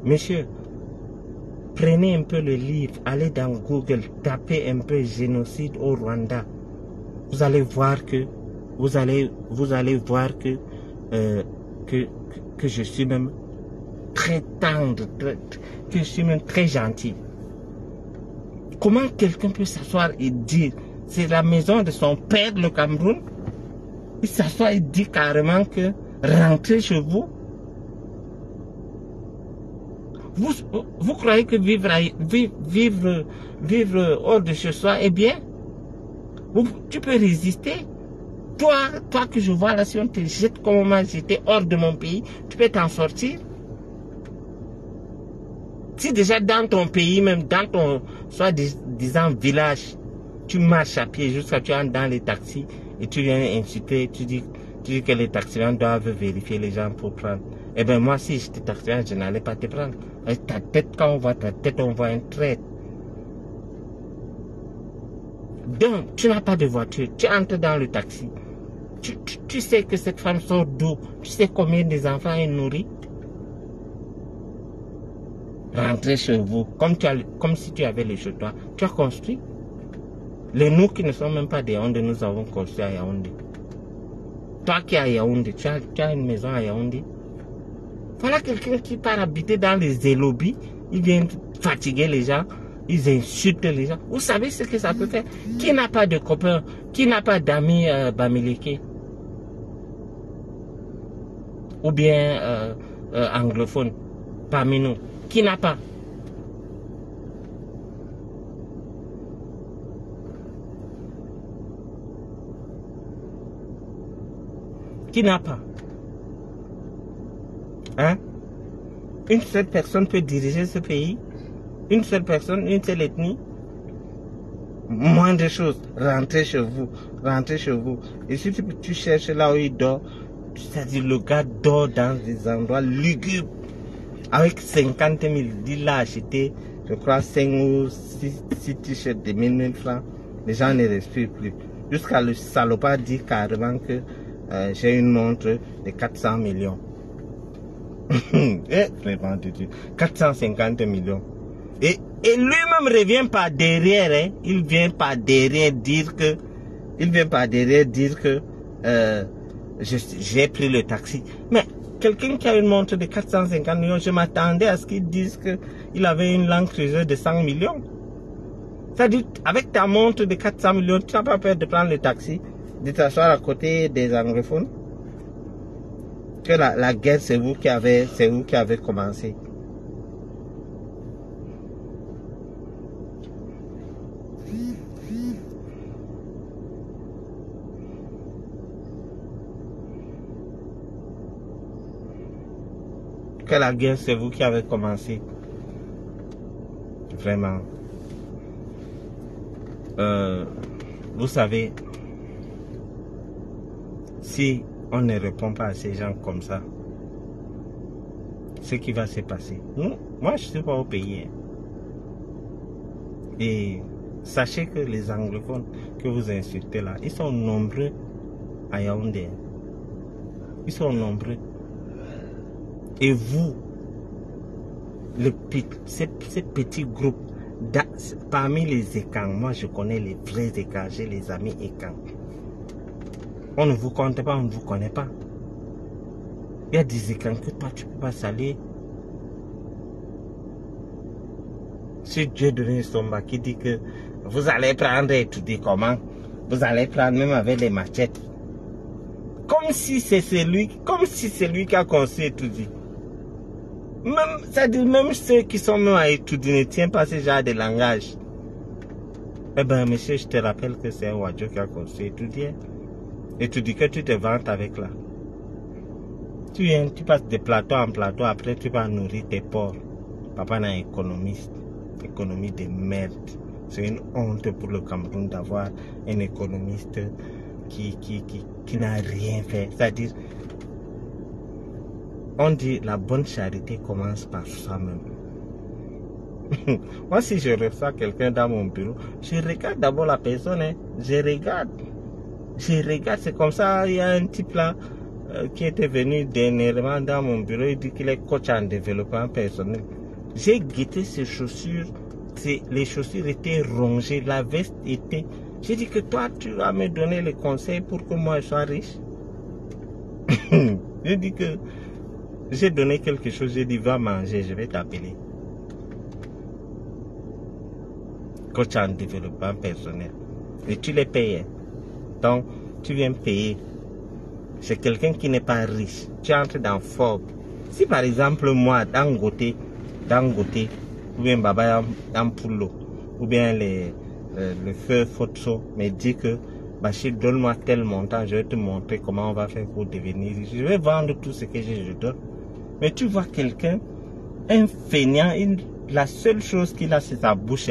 A: Monsieur, prenez un peu le livre, allez dans Google, tapez un peu génocide au Rwanda. Vous allez voir que que je suis même très tendre, que je suis même très gentil. Comment quelqu'un peut s'asseoir et dire, c'est la maison de son père, le Cameroun? Il s'assoit et dit carrément que rentrez chez vous. Vous croyez que vivre hors de chez soi est bien? Tu peux résister. Toi que je vois là, si on te jette comme on m'a jeté hors de mon pays, tu peux t'en sortir. Si déjà dans ton pays, même dans ton, soi-disant village, tu marches à pied jusqu'à tu entres dans les taxis et tu viens insulter, tu dis que les taxis doivent vérifier les gens pour prendre. Eh bien moi, si j'étais taximan, je n'allais pas te prendre. Avec ta tête, quand on voit ta tête, on voit un trait. Donc, tu n'as pas de voiture, tu entres dans le taxi. Tu sais que cette femme sort d'où? Tu sais combien des enfants elle nourrit? Rentrez chez vous, comme si tu avais les chez toi. Tu as construit. Les nous qui ne sont même pas des Yaoundé, nous avons construit à Yaoundé. Toi qui es à Yaoundé, tu as une maison à Yaoundé. Voilà quelqu'un qui part habiter dans les élobis. Il vient fatiguer les gens. ils insultent les gens. Vous savez ce que ça peut faire? Qui n'a pas de copains, qui n'a pas d'amis Bamileke? Ou bien anglophone parmi nous? Qui n'a pas? Qui n'a pas? Hein? Une seule personne peut diriger ce pays? Une seule personne, une seule ethnie? Moindre chose, rentrez chez vous, rentrez chez vous. Et si tu cherches là où il dort, c'est-à-dire le gars dort dans des endroits lugubres, avec 50 000, il a acheté, je crois, 5 ou 6 t-shirts de 1000 francs, les gens ne respirent plus. Jusqu'à le salopard dit carrément que j'ai une montre de 400 millions. Vraiment de Dieu, 450 millions. Et lui-même revient par derrière, hein, il vient par derrière dire que, j'ai pris le taxi. Mais quelqu'un qui a une montre de 450 millions, je m'attendais à ce qu'il dise qu'il avait une Land Cruiser de 100 millions. C'est-à-dire, avec ta montre de 400 millions, tu n'as pas peur de prendre le taxi, de t'asseoir à côté des anglophones? Que la guerre, c'est vous qui avez commencé. Que la guerre, c'est vous qui avez commencé. Vraiment. Vous savez, si on ne répond pas à ces gens comme ça, ce qui va se passer. Moi, je ne suis pas au pays. Et sachez que les anglophones que vous insultez là, ils sont nombreux à Yaoundé. Ils sont nombreux. Et vous, ces petits groupes, parmi les écans, moi je connais les vrais écans, j'ai les amis écans. On ne vous compte pas, on ne vous connaît pas. Il y a des écans que toi tu ne peux pas saluer. Si Dieu donne son bas qui dit que vous allez prendre et étudier comment, vous allez prendre même avec les machettes. Comme si c'est celui qui a construit étudier. C'est-à-dire même ceux qui sont même à étudier ne tiennent pas ce genre de langage. Eh bien, monsieur, je te rappelle que c'est un Wadjo qui a construit étudier. Et tu dis que tu te vantes avec là. Tu passes de plateau en plateau, après tu vas nourrir tes porcs. Papa n'est économiste. Économie de merde. C'est une honte pour le Cameroun d'avoir un économiste qui n'a rien fait. C'est-à-dire, on dit la bonne charité commence par soi-même. Moi, si je reçois quelqu'un dans mon bureau, je regarde d'abord la personne. Hein. Je regarde, c'est comme ça. Il y a un type là qui était venu dernièrement dans mon bureau. Il dit qu'il est coach en développement personnel. J'ai guetté ses chaussures. Les chaussures étaient rongées, la veste était... J'ai dit que toi, tu vas me donner les conseils pour que moi je sois riche. J'ai dit que j'ai donné quelque chose, j'ai dit va manger, je vais t'appeler. Coach en développement personnel. Et tu les payes. Donc, tu viens payer. C'est quelqu'un qui n'est pas riche. Tu entres dans Forbes. Si par exemple, moi, Dangote, ou bien Baba Ampulo, ou bien le feu Fotso me dit que Bachir, donne-moi tel montant, je vais te montrer comment on va faire pour devenir riche. Je vais vendre tout ce que je donne. Mais tu vois quelqu'un, un feignant, la seule chose qu'il a, c'est sa bouche.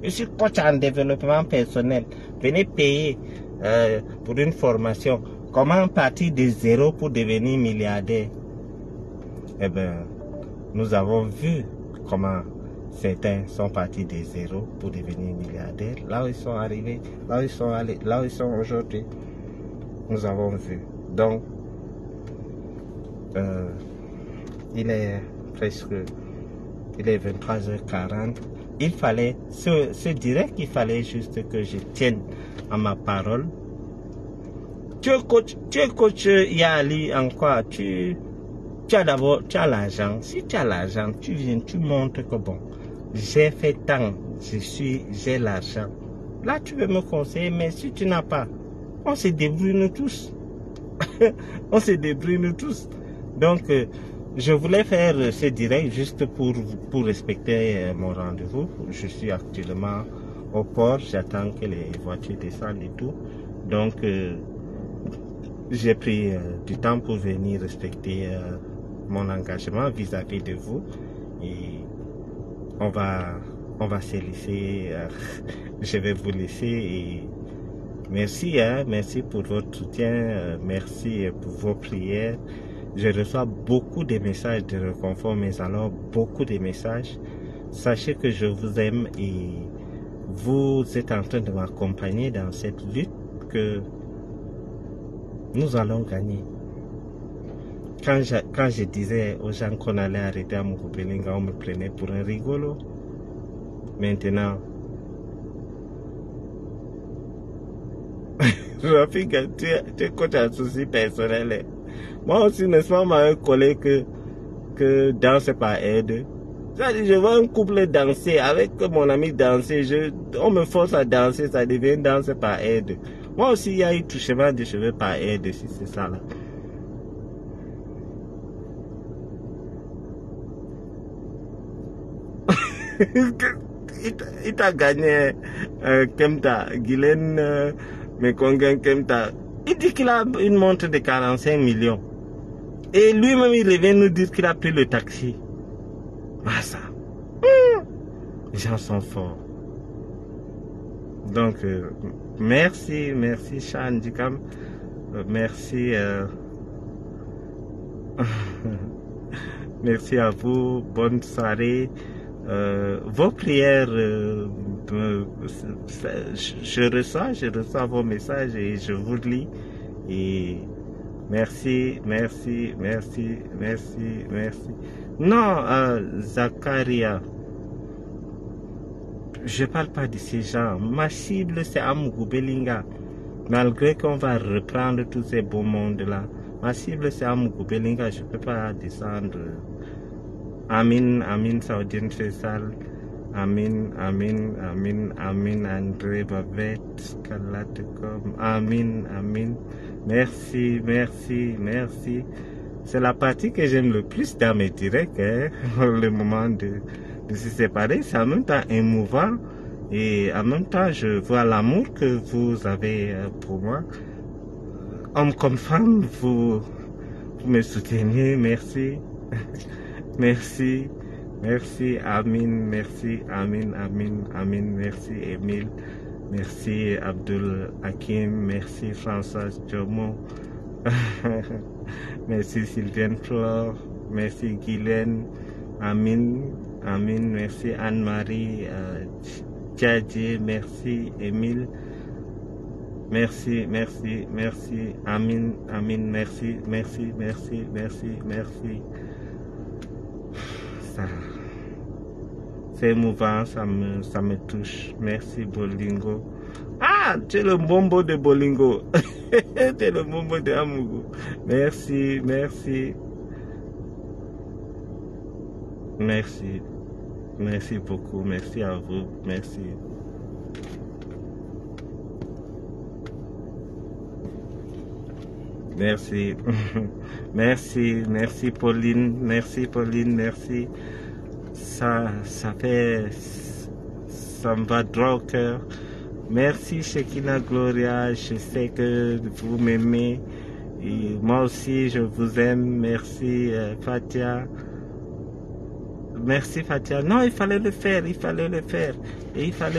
A: Je suis coach en développement personnel. Venez payer pour une formation. Comment partir de zéro pour devenir milliardaire? Eh bien, nous avons vu comment certains sont partis de zéro pour devenir milliardaires. Là où ils sont arrivés, là où ils sont allés, là où ils sont aujourd'hui, nous avons vu. Donc, il est 23h40. Il fallait, se dirait qu'il fallait juste que je tienne à ma parole. Tu es coach Yali en quoi? Tu as l'argent. Si tu as l'argent, tu viens, tu montres que bon, j'ai fait tant, j'ai l'argent. Là, tu veux me conseiller, mais si tu n'as pas, on se débrouille nous tous. On se débrouille nous tous. Donc, je voulais faire ce direct juste pour respecter mon rendez-vous. Je suis actuellement au port, j'attends que les voitures descendent et tout. Donc, j'ai pris du temps pour venir respecter mon engagement vis-à-vis de vous. Et on va se laisser. Je vais vous laisser. Et merci, merci pour votre soutien. Merci pour vos prières. Je reçois beaucoup de messages de réconfort, mais alors beaucoup de messages. Sachez que je vous aime et vous êtes en train de m'accompagner dans cette lutte que nous allons gagner. Quand je disais aux gens qu'on allait arrêter à Mukubelinga, on me prenait pour un rigolo. Maintenant, Rafik, tu es coach en souci personnel. Moi aussi, n'est-ce pas, un collègue que danse par aide. Je vois un couple danser, avec mon ami danser, on me force à danser, ça devient danse par aide. Moi aussi, il y a eu touchement de cheveux par aide, si c'est ça là. Il t'a gagné Kemta, Guylaine, Mekongen Kemta. Il dit qu'il a une montre de 45 millions. Et lui-même, il revient nous dire qu'il a pris le taxi. Ah ça. Les gens sont forts. Donc, merci Chan Dikam. Merci. Merci à vous. Bonne soirée. Vos prières, je reçois vos messages et je vous lis. Et merci. Non, Zakaria, je parle pas de ces gens. Ma cible, c'est Mukubelinga. Malgré qu'on va reprendre tous ces beaux mondes-là, ma cible, c'est Mukubelinga. Je peux pas descendre. Amin, Saudine Faisal. Amin, André Babette, Kalatekom. Amin. Merci. C'est la partie que j'aime le plus dans mes directs, le moment de se séparer. C'est en même temps émouvant et en même temps je vois l'amour que vous avez pour moi. Homme comme femme, vous me soutenez, merci. Merci, Amin, merci, merci Emile, merci Abdul Hakim, merci Françoise Jomo, merci Sylviane Flore, merci Guylaine, Amin, merci Anne-Marie, Tchadji, merci Emile, merci, Amin, merci. C'est émouvant, ça me touche. Merci Bolingo. Ah, tu es le bombo de Bolingo. Tu es le bombo de Amugu. Merci. Merci beaucoup. Merci à vous. Merci. Merci Pauline, merci. Ça me va droit au cœur. Merci Shekina Gloria, je sais que vous m'aimez. Et moi aussi je vous aime. Merci Fatia. Merci Fatia. Non, il fallait le faire. Et il fallait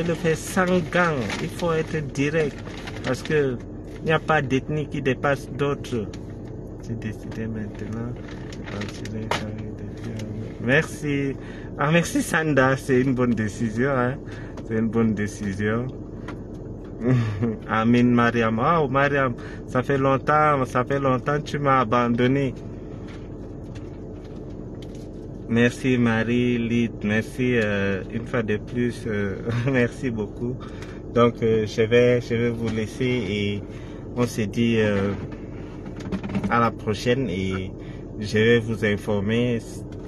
A: le faire sans gants. Il faut être direct. Parce que il n'y a pas d'ethnie qui dépasse d'autres. C'est décidé maintenant. Merci. Ah, merci Sanda, c'est une bonne décision. C'est une bonne décision. Amin Mariam. Oh Mariam, ça fait longtemps que tu m'as abandonné. Merci Marie, Lyd, merci une fois de plus. Merci beaucoup. Donc je vais vous laisser et on se dit à la prochaine et je vais vous informer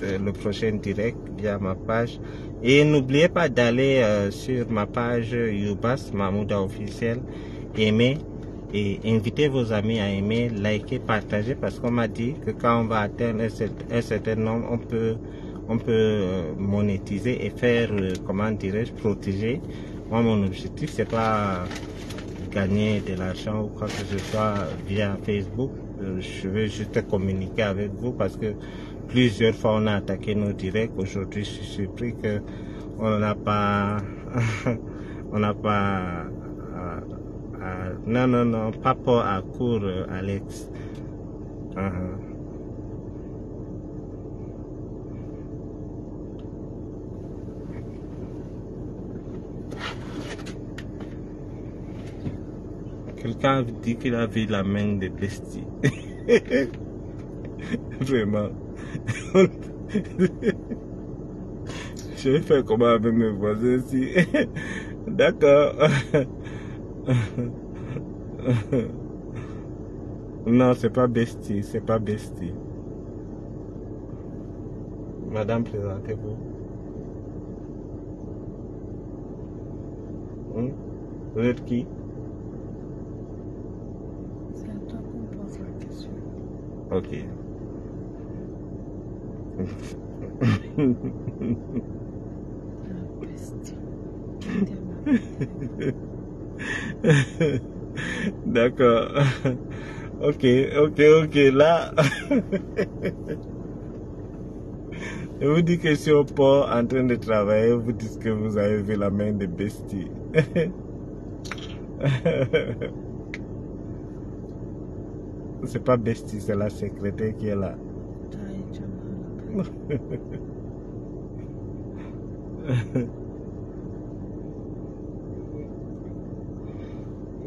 A: le prochain direct via ma page Et n'oubliez pas d'aller sur ma page Youbas Mahmouda officiel, aimer et invitez vos amis à aimer, liker, partager, parce qu'on m'a dit que quand on va atteindre un certain nombre, on peut monétiser et faire, comment dirais-je, protéger. Moi, mon objectif, c'est pas gagner de l'argent ou quoi que ce soit via Facebook. Je veux juste communiquer avec vous parce que plusieurs fois on a attaqué nos directs. Aujourd'hui, je suis surpris que on n'a pas, on n'a pas, non, pas pour à court, Alex. Quelqu'un dit qu'il a vu la main de Bestie. Vraiment. Je vais faire comment avec mes voisins ici. D'accord. Non, c'est pas Bestie, c'est pas Bestie. Madame, présentez-vous. Vous êtes qui?
E: C'est à toi qu'on pose la question.
A: Ok. D'accord. Ok, là. Je vous dis que je suis au port en train de travailler, vous dites que vous avez vu la main de Bestie. C'est pas Bestie, c'est la secrétaire qui est là.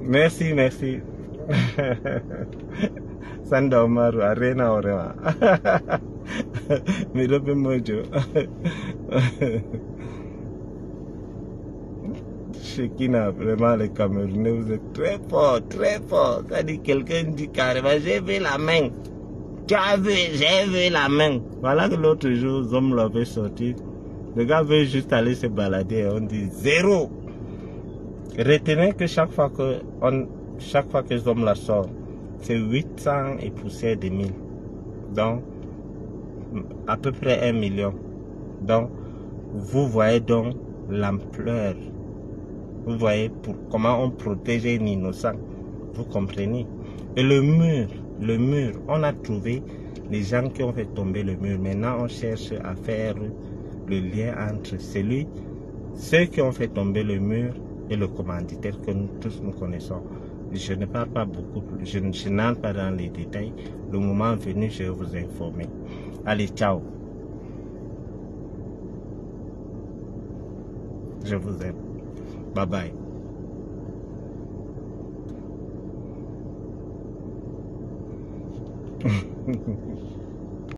A: Merci. Sandomaru, Arena Orewa. Mirobe Mojo. Shekina, vraiment les Camerounais, vous êtes très fort. Ça dit quelqu'un dit carrément, j'ai vu la main. Tu as vu, j'ai vu la main. Voilà que l'autre jour, Zom l'avait sorti. Le gars veut juste aller se balader et on dit zéro. Retenez que chaque fois que Zom la sort, c'est 800 et poussière de 1000. Donc, à peu près 1 million. Donc, vous voyez donc l'ampleur. Vous voyez pour comment on protège un innocent. Vous comprenez? Et le mur, on a trouvé les gens qui ont fait tomber le mur. Maintenant, on cherche à faire le lien entre ceux qui ont fait tomber le mur et le commanditaire que nous tous nous connaissons. Je ne parle pas beaucoup, je n'entre pas dans les détails. Le moment venu, je vais vous informer. Allez, ciao. Je vous aime. Bye bye.